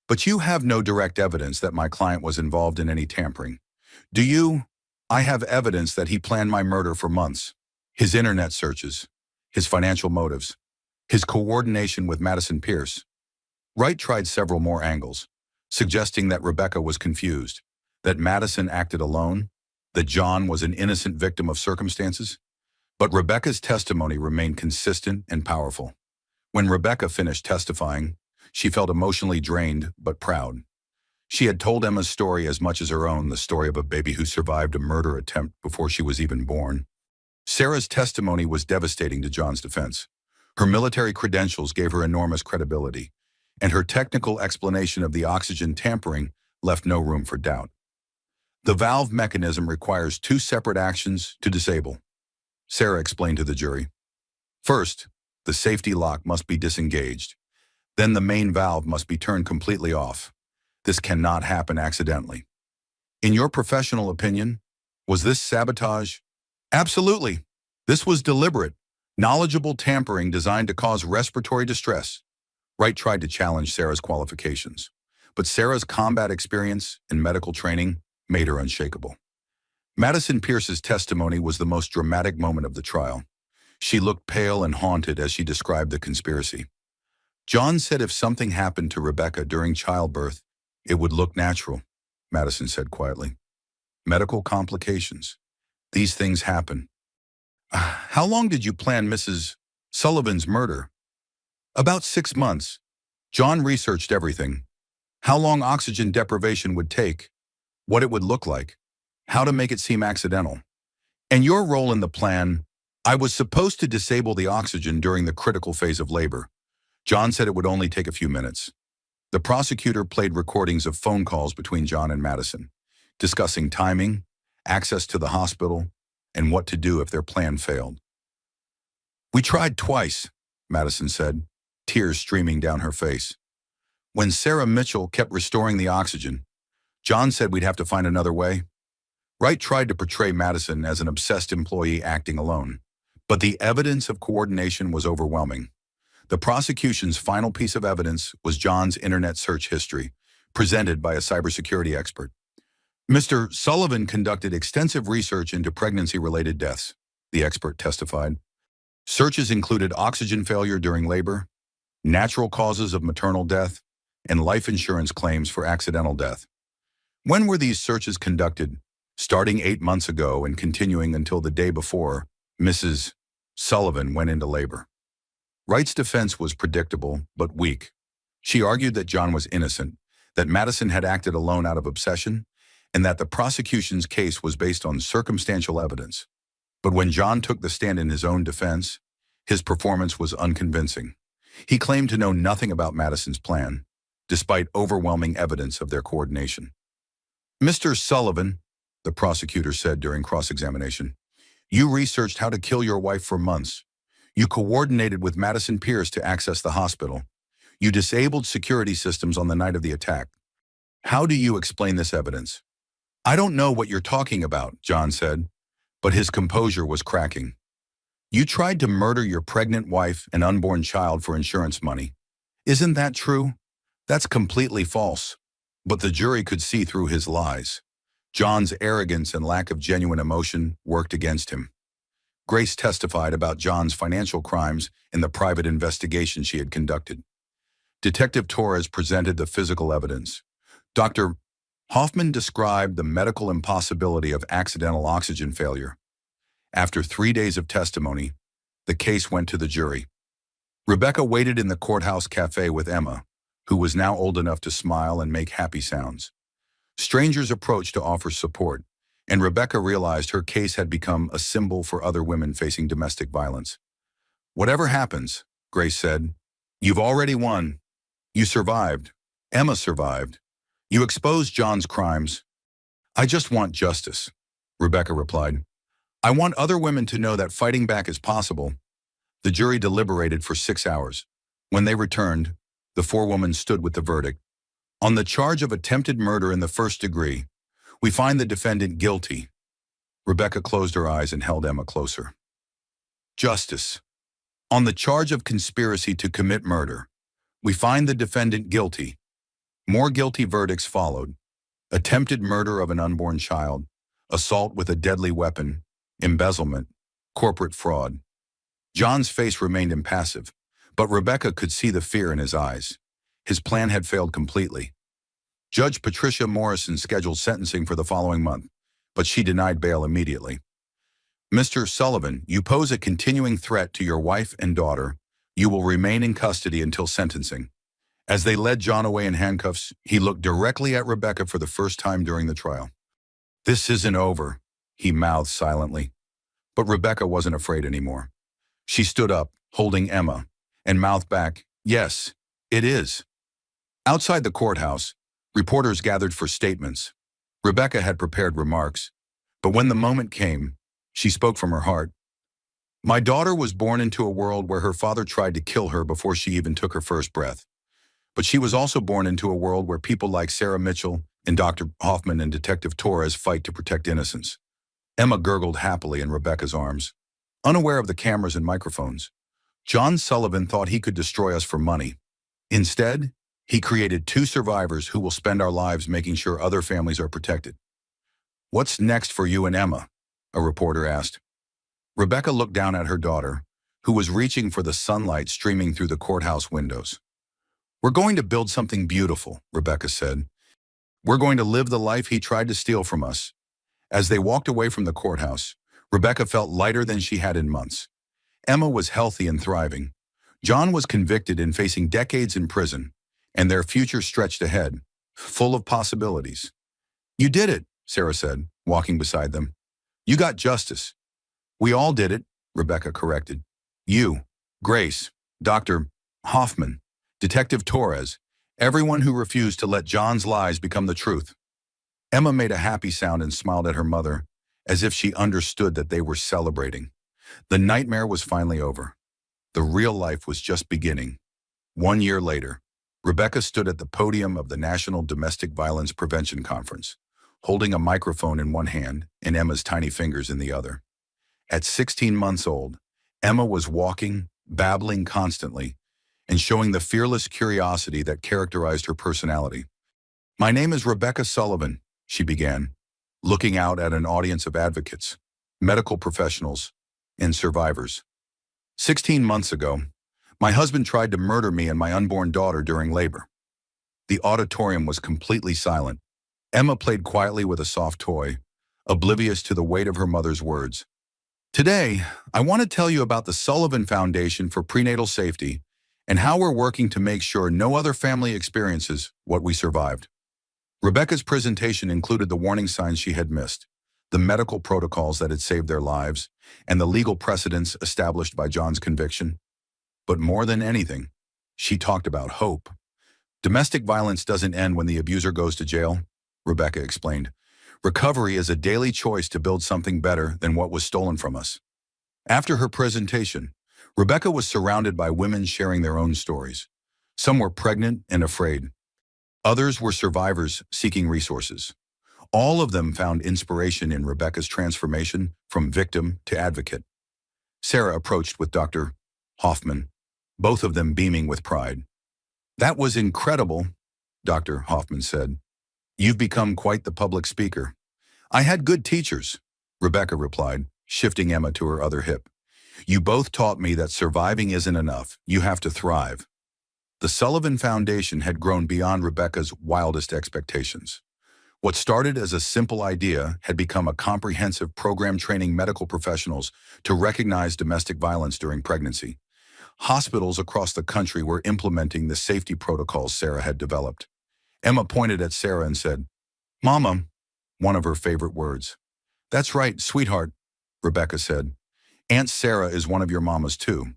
But you have no direct evidence that my client was involved in any tampering. Do you? I have evidence that he planned my murder for months. His internet searches, his financial motives, his coordination with Madison Pierce. Wright tried several more angles, suggesting that Rebecca was confused, that Madison acted alone, that John was an innocent victim of circumstances. But Rebecca's testimony remained consistent and powerful. When Rebecca finished testifying, she felt emotionally drained but proud. She had told Emma's story as much as her own, the story of a baby who survived a murder attempt before she was even born. Sarah's testimony was devastating to John's defense. Her military credentials gave her enormous credibility, and her technical explanation of the oxygen tampering left no room for doubt. The valve mechanism requires two separate actions to disable, Sarah explained to the jury. First, the safety lock must be disengaged. Then the main valve must be turned completely off. This cannot happen accidentally. In your professional opinion, was this sabotage? Absolutely. This was deliberate, knowledgeable tampering designed to cause respiratory distress. Wright tried to challenge Sarah's qualifications, but Sarah's combat experience and medical training made her unshakable. Madison Pierce's testimony was the most dramatic moment of the trial. She looked pale and haunted as she described the conspiracy. John said if something happened to Rebecca during childbirth, it would look natural, Madison said quietly. Medical complications. These things happen. How long did you plan Mrs. Sullivan's murder? About 6 months. John researched everything. How long oxygen deprivation would take, what it would look like, how to make it seem accidental. And your role in the plan, I was supposed to disable the oxygen during the critical phase of labor. John said it would only take a few minutes. The prosecutor played recordings of phone calls between John and Madison, discussing timing, access to the hospital, and what to do if their plan failed. We tried twice, Madison said, tears streaming down her face. When Sarah Mitchell kept restoring the oxygen, John said we'd have to find another way. Wright tried to portray Madison as an obsessed employee acting alone, but the evidence of coordination was overwhelming. The prosecution's final piece of evidence was John's internet search history, presented by a cybersecurity expert. Mr. Sullivan conducted extensive research into pregnancy-related deaths, the expert testified. Searches included oxygen failure during labor, natural causes of maternal death, and life insurance claims for accidental death. When were these searches conducted? Starting 8 months ago and continuing until the day before Mrs. Sullivan went into labor. Wright's defense was predictable but weak. She argued that John was innocent, that Madison had acted alone out of obsession, and that the prosecution's case was based on circumstantial evidence. But when John took the stand in his own defense, his performance was unconvincing. He claimed to know nothing about Madison's plan, despite overwhelming evidence of their coordination. Mr. Sullivan, the prosecutor said during cross-examination, you researched how to kill your wife for months. You coordinated with Madison Pierce to access the hospital. You disabled security systems on the night of the attack. How do you explain this evidence? I don't know what you're talking about, John said, but his composure was cracking. You tried to murder your pregnant wife and unborn child for insurance money. Isn't that true? That's completely false. But the jury could see through his lies. John's arrogance and lack of genuine emotion worked against him. Grace testified about John's financial crimes in the private investigation she had conducted. Detective Torres presented the physical evidence. Dr. Hoffman described the medical impossibility of accidental oxygen failure. After 3 days of testimony, the case went to the jury. Rebecca waited in the courthouse cafe with Emma, who was now old enough to smile and make happy sounds. Strangers approached to offer support, and Rebecca realized her case had become a symbol for other women facing domestic violence. "Whatever happens," Grace said, "you've already won. You survived. Emma survived. You exposed John's crimes. I just want justice," Rebecca replied. "I want other women to know that fighting back is possible." The jury deliberated for 6 hours. When they returned, the 4 women stood with the verdict. On the charge of attempted murder in the first degree, we find the defendant guilty. Rebecca closed her eyes and held Emma closer. Justice. On the charge of conspiracy to commit murder, we find the defendant guilty. More guilty verdicts followed. Attempted murder of an unborn child, assault with a deadly weapon, embezzlement, corporate fraud. John's face remained impassive, but Rebecca could see the fear in his eyes. His plan had failed completely. Judge Patricia Morrison scheduled sentencing for the following month, but she denied bail immediately. "Mr. Sullivan, you pose a continuing threat to your wife and daughter. You will remain in custody until sentencing." As they led John away in handcuffs, he looked directly at Rebecca for the first time during the trial. "This isn't over," he mouthed silently. But Rebecca wasn't afraid anymore. She stood up, holding Emma, and mouthed back, "Yes, it is." Outside the courthouse, reporters gathered for statements. Rebecca had prepared remarks, but when the moment came, she spoke from her heart. "My daughter was born into a world where her father tried to kill her before she even took her first breath. But she was also born into a world where people like Sarah Mitchell and Dr. Hoffman and Detective Torres fight to protect innocence." Emma gurgled happily in Rebecca's arms, unaware of the cameras and microphones. "John Sullivan thought he could destroy us for money. Instead, he created 2 survivors who will spend our lives making sure other families are protected." "What's next for you and Emma?" a reporter asked. Rebecca looked down at her daughter, who was reaching for the sunlight streaming through the courthouse windows. "We're going to build something beautiful," Rebecca said. "We're going to live the life he tried to steal from us." As they walked away from the courthouse, Rebecca felt lighter than she had in months. Emma was healthy and thriving. John was convicted and facing decades in prison, and their future stretched ahead, full of possibilities. "You did it," Sarah said, walking beside them. "You got justice." "We all did it," Rebecca corrected. "You, Grace, Dr. Hoffman, Detective Torres, everyone who refused to let John's lies become the truth." Emma made a happy sound and smiled at her mother, as if she understood that they were celebrating. The nightmare was finally over. The real life was just beginning. 1 year later, Rebecca stood at the podium of the National Domestic Violence Prevention Conference, holding a microphone in one hand and Emma's tiny fingers in the other. At 16 months old, Emma was walking, babbling constantly, and showing the fearless curiosity that characterized her personality. "My name is Rebecca Sullivan," she began, looking out at an audience of advocates, medical professionals, and survivors. 16 months ago, my husband tried to murder me and my unborn daughter during labor." The auditorium was completely silent. Emma played quietly with a soft toy, oblivious to the weight of her mother's words. "Today, I want to tell you about the Sullivan Foundation for Prenatal Safety and how we're working to make sure no other family experiences what we survived." Rebecca's presentation included the warning signs she had missed, the medical protocols that had saved their lives, and the legal precedents established by John's conviction. But more than anything, she talked about hope. "Domestic violence doesn't end when the abuser goes to jail," Rebecca explained. "Recovery is a daily choice to build something better than what was stolen from us." After her presentation, Rebecca was surrounded by women sharing their own stories. Some were pregnant and afraid. Others were survivors seeking resources. All of them found inspiration in Rebecca's transformation from victim to advocate. Sarah approached with Dr. Hoffman, both of them beaming with pride. That was incredible, Dr. Hoffman said. You've become quite the public speaker. I had good teachers, Rebecca replied, shifting Emma to her other hip. You both taught me that surviving isn't enough. You have to thrive. The Sullivan Foundation had grown beyond Rebecca's wildest expectations. What started as a simple idea had become a comprehensive program training medical professionals to recognize domestic violence during pregnancy. Hospitals across the country were implementing the safety protocols Sarah had developed. Emma pointed at Sarah and said, Mama, one of her favorite words. That's right, sweetheart, Rebecca said. Aunt Sarah is one of your mamas too.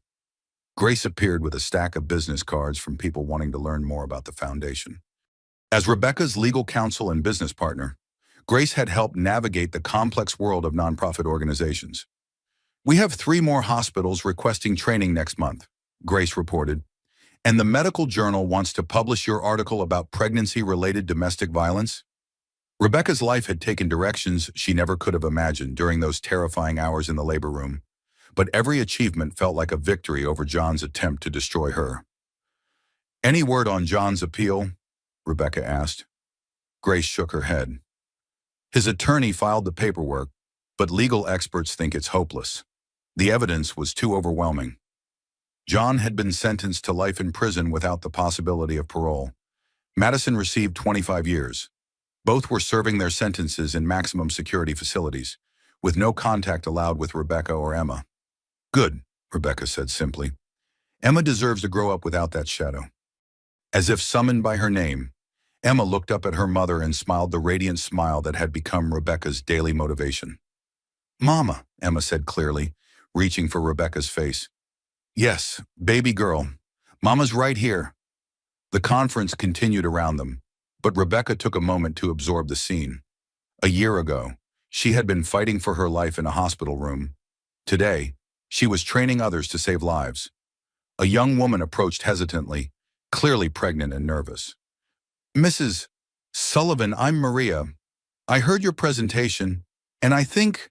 Grace appeared with a stack of business cards from people wanting to learn more about the foundation. As Rebecca's legal counsel and business partner, Grace had helped navigate the complex world of nonprofit organizations. We have 3 more hospitals requesting training next month, Grace reported, and the medical journal wants to publish your article about pregnancy-related domestic violence. Rebecca's life had taken directions she never could have imagined during those terrifying hours in the labor room, but every achievement felt like a victory over John's attempt to destroy her. Any word on John's appeal? Rebecca asked. Grace shook her head. His attorney filed the paperwork, but legal experts think it's hopeless. The evidence was too overwhelming. John had been sentenced to life in prison without the possibility of parole. Madison received 25 years. Both were serving their sentences in maximum security facilities, with no contact allowed with Rebecca or Emma. Good, Rebecca said simply. Emma deserves to grow up without that shadow. As if summoned by her name, Emma looked up at her mother and smiled the radiant smile that had become Rebecca's daily motivation. Mama, Emma said clearly, reaching for Rebecca's face. Yes, baby girl. Mama's right here. The conference continued around them, but Rebecca took a moment to absorb the scene. A year ago, she had been fighting for her life in a hospital room. Today, she was training others to save lives. A young woman approached hesitantly, clearly pregnant and nervous. Mrs. Sullivan, I'm Maria. I heard your presentation, and I think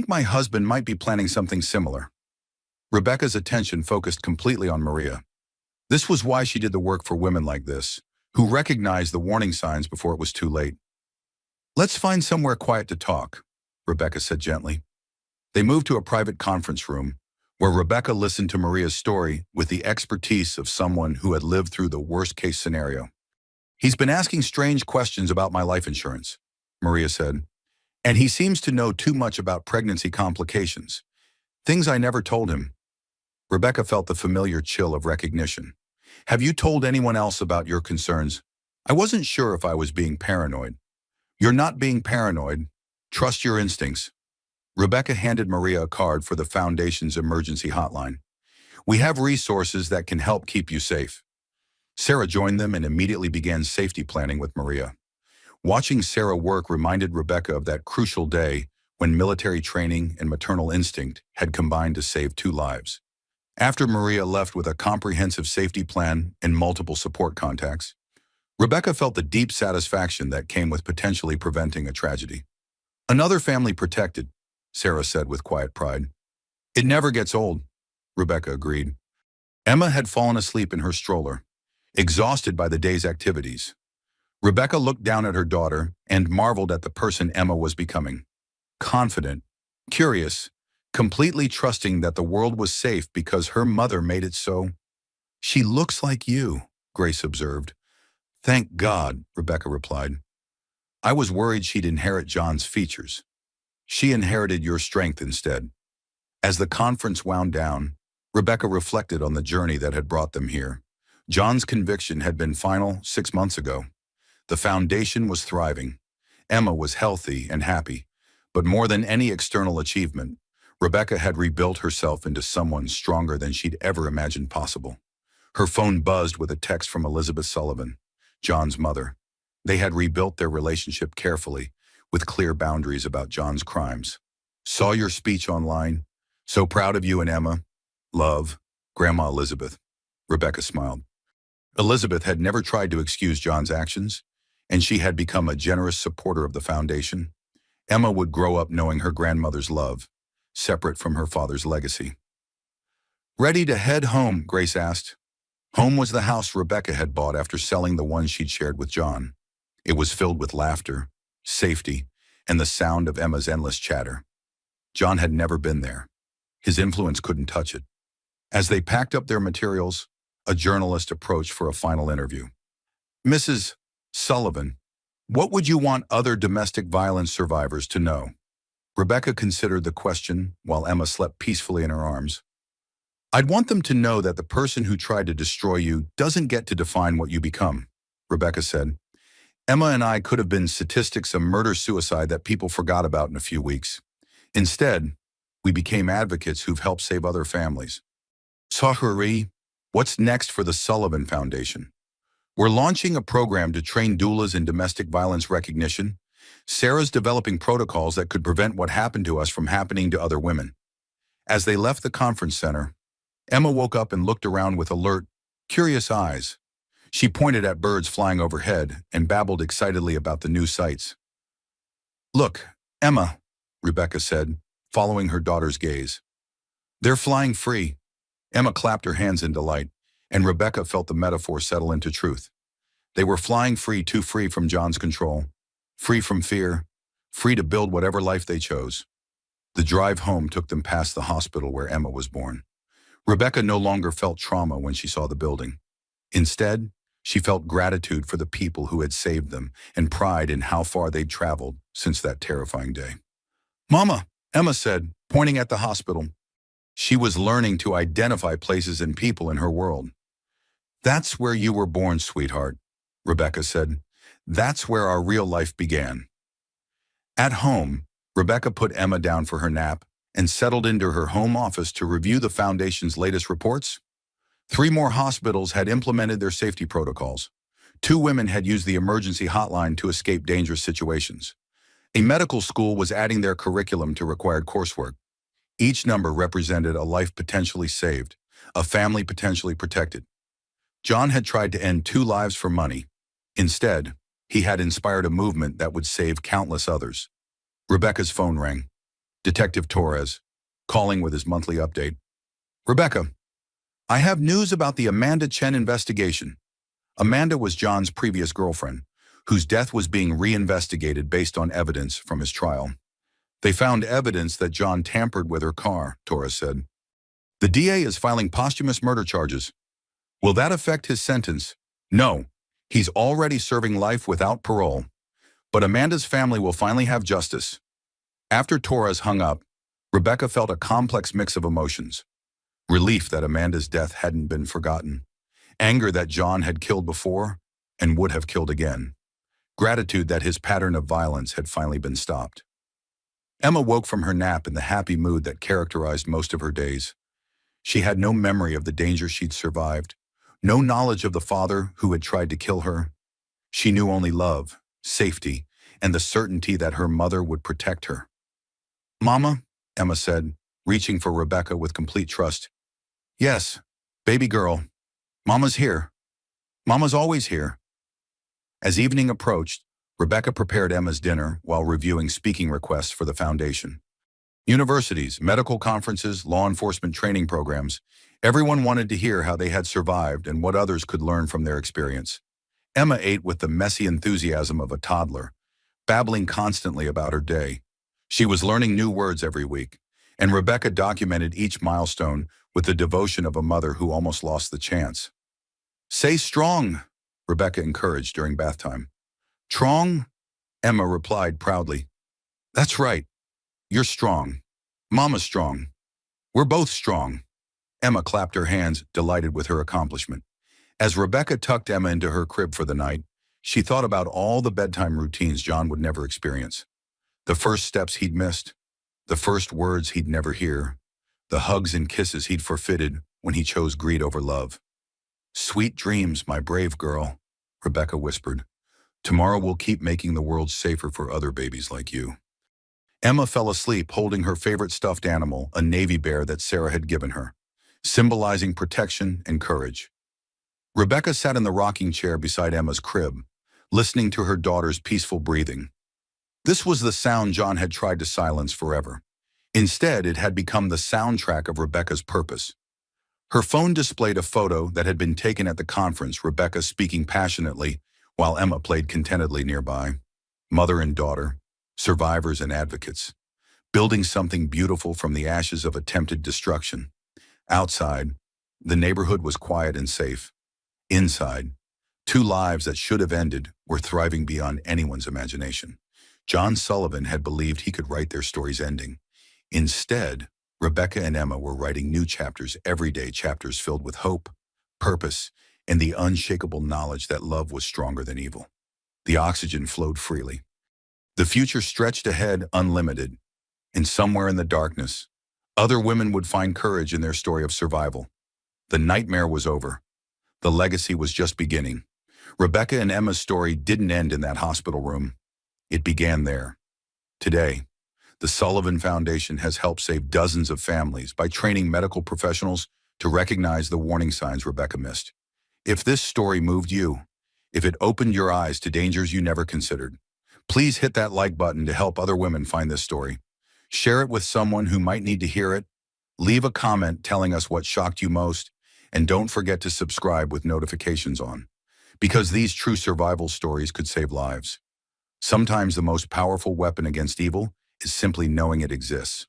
my husband might be planning something similar. Rebecca's attention focused completely on Maria. This was why she did the work for women like this, who recognized the warning signs before it was too late. Let's find somewhere quiet to talk, Rebecca said gently. They moved to a private conference room, where Rebecca listened to Maria's story with the expertise of someone who had lived through the worst-case scenario. He's been asking strange questions about my life insurance, Maria said, and he seems to know too much about pregnancy complications, things I never told him. Rebecca felt the familiar chill of recognition. Have you told anyone else about your concerns? I wasn't sure if I was being paranoid. You're not being paranoid. Trust your instincts. Rebecca handed Maria a card for the Foundation's emergency hotline. We have resources that can help keep you safe. Sarah joined them and immediately began safety planning with Maria. Watching Sarah work reminded Rebecca of that crucial day when military training and maternal instinct had combined to save 2 lives. After Maria left with a comprehensive safety plan and multiple support contacts, Rebecca felt the deep satisfaction that came with potentially preventing a tragedy. Another family protected, Sarah said with quiet pride. It never gets old, Rebecca agreed. Emma had fallen asleep in her stroller, exhausted by the day's activities. Rebecca looked down at her daughter and marveled at the person Emma was becoming. Confident, curious, completely trusting that the world was safe because her mother made it so. She looks like you, Grace observed. Thank God, Rebecca replied. I was worried she'd inherit John's features. She inherited your strength instead. As the conference wound down, Rebecca reflected on the journey that had brought them here. John's conviction had been final 6 months ago. The foundation was thriving. Emma was healthy and happy, but more than any external achievement, Rebecca had rebuilt herself into someone stronger than she'd ever imagined possible. Her phone buzzed with a text from Elizabeth Sullivan, John's mother. They had rebuilt their relationship carefully, with clear boundaries about John's crimes. Saw your speech online. So proud of you and Emma. Love, Grandma Elizabeth. Rebecca smiled. Elizabeth had never tried to excuse John's actions, and she had become a generous supporter of the foundation. Emma would grow up knowing her grandmother's love, separate from her father's legacy. Ready to head home, Grace asked. Home was the house Rebecca had bought after selling the one she'd shared with John. It was filled with laughter, safety, and the sound of Emma's endless chatter. John had never been there. His influence couldn't touch it. As they packed up their materials, a journalist approached for a final interview. Mrs. Sullivan, what would you want other domestic violence survivors to know? Rebecca considered the question while Emma slept peacefully in her arms. I'd want them to know that the person who tried to destroy you doesn't get to define what you become, Rebecca said. Emma and I could have been statistics of murder-suicide that people forgot about in a few weeks. Instead, we became advocates who've helped save other families. Sahuri, what's next for the Sullivan Foundation? We're launching a program to train doulas in domestic violence recognition. Sarah's developing protocols that could prevent what happened to us from happening to other women. As they left the conference center, Emma woke up and looked around with alert, curious eyes. She pointed at birds flying overhead and babbled excitedly about the new sights. Look, Emma, Rebecca said, following her daughter's gaze. They're flying free. Emma clapped her hands in delight, and Rebecca felt the metaphor settle into truth. They were flying free, too free from John's control, free from fear, free to build whatever life they chose. The drive home took them past the hospital where Emma was born. Rebecca no longer felt trauma when she saw the building. Instead, she felt gratitude for the people who had saved them and pride in how far they'd traveled since that terrifying day. Mama, Emma said, pointing at the hospital. She was learning to identify places and people in her world. That's where you were born, sweetheart, Rebecca said. That's where our real life began. At home, Rebecca put Emma down for her nap and settled into her home office to review the Foundation's latest reports. 3 more hospitals had implemented their safety protocols. 2 women had used the emergency hotline to escape dangerous situations. A medical school was adding their curriculum to required coursework. Each number represented a life potentially saved, a family potentially protected. John had tried to end 2 lives for money. Instead, he had inspired a movement that would save countless others. Rebecca's phone rang. Detective Torres, calling with his monthly update. Rebecca, I have news about the Amanda Chen investigation. Amanda was John's previous girlfriend, whose death was being reinvestigated based on evidence from his trial. They found evidence that John tampered with her car, Torres said. The DA is filing posthumous murder charges. Will that affect his sentence? No, he's already serving life without parole. But Amanda's family will finally have justice. After Torres hung up, Rebecca felt a complex mix of emotions. Relief that Amanda's death hadn't been forgotten. Anger that John had killed before and would have killed again. Gratitude that his pattern of violence had finally been stopped. Emma woke from her nap in the happy mood that characterized most of her days. She had no memory of the danger she'd survived, no knowledge of the father who had tried to kill her. She knew only love, safety, and the certainty that her mother would protect her. Mama, Emma said, reaching for Rebecca with complete trust. Yes, baby girl. Mama's here. Mama's always here. As evening approached, Rebecca prepared Emma's dinner while reviewing speaking requests for the Foundation. Universities, medical conferences, law enforcement training programs, everyone wanted to hear how they had survived and what others could learn from their experience. Emma ate with the messy enthusiasm of a toddler, babbling constantly about her day. She was learning new words every week, and Rebecca documented each milestone with the devotion of a mother who almost lost the chance. Say strong, Rebecca encouraged during bath time. Strong? Emma replied proudly. That's right. You're strong. Mama's strong. We're both strong. Emma clapped her hands, delighted with her accomplishment. As Rebecca tucked Emma into her crib for the night, she thought about all the bedtime routines John would never experience. The first steps he'd missed, the first words he'd never hear, the hugs and kisses he'd forfeited when he chose greed over love. Sweet dreams, my brave girl, Rebecca whispered. Tomorrow we'll keep making the world safer for other babies like you. Emma fell asleep holding her favorite stuffed animal, a navy bear that Sarah had given her, symbolizing protection and courage. Rebecca sat in the rocking chair beside Emma's crib, listening to her daughter's peaceful breathing. This was the sound John had tried to silence forever. Instead, it had become the soundtrack of Rebecca's purpose. Her phone displayed a photo that had been taken at the conference, Rebecca speaking passionately while Emma played contentedly nearby. Mother and daughter, survivors and advocates, building something beautiful from the ashes of attempted destruction. Outside, the neighborhood was quiet and safe. Inside, two lives that should have ended were thriving beyond anyone's imagination. John Sullivan had believed he could write their story's ending. Instead, Rebecca and Emma were writing new chapters every day, chapters filled with hope, purpose, and the unshakable knowledge that love was stronger than evil. The oxygen flowed freely. The future stretched ahead unlimited, and somewhere in the darkness, other women would find courage in their story of survival. The nightmare was over. The legacy was just beginning. Rebecca and Emma's story didn't end in that hospital room. It began there. Today, the Sullivan Foundation has helped save dozens of families by training medical professionals to recognize the warning signs Rebecca missed. If this story moved you, if it opened your eyes to dangers you never considered, please hit that like button to help other women find this story. Share it with someone who might need to hear it. Leave a comment telling us what shocked you most, and don't forget to subscribe with notifications on, because these true survival stories could save lives. Sometimes the most powerful weapon against evil is simply knowing it exists.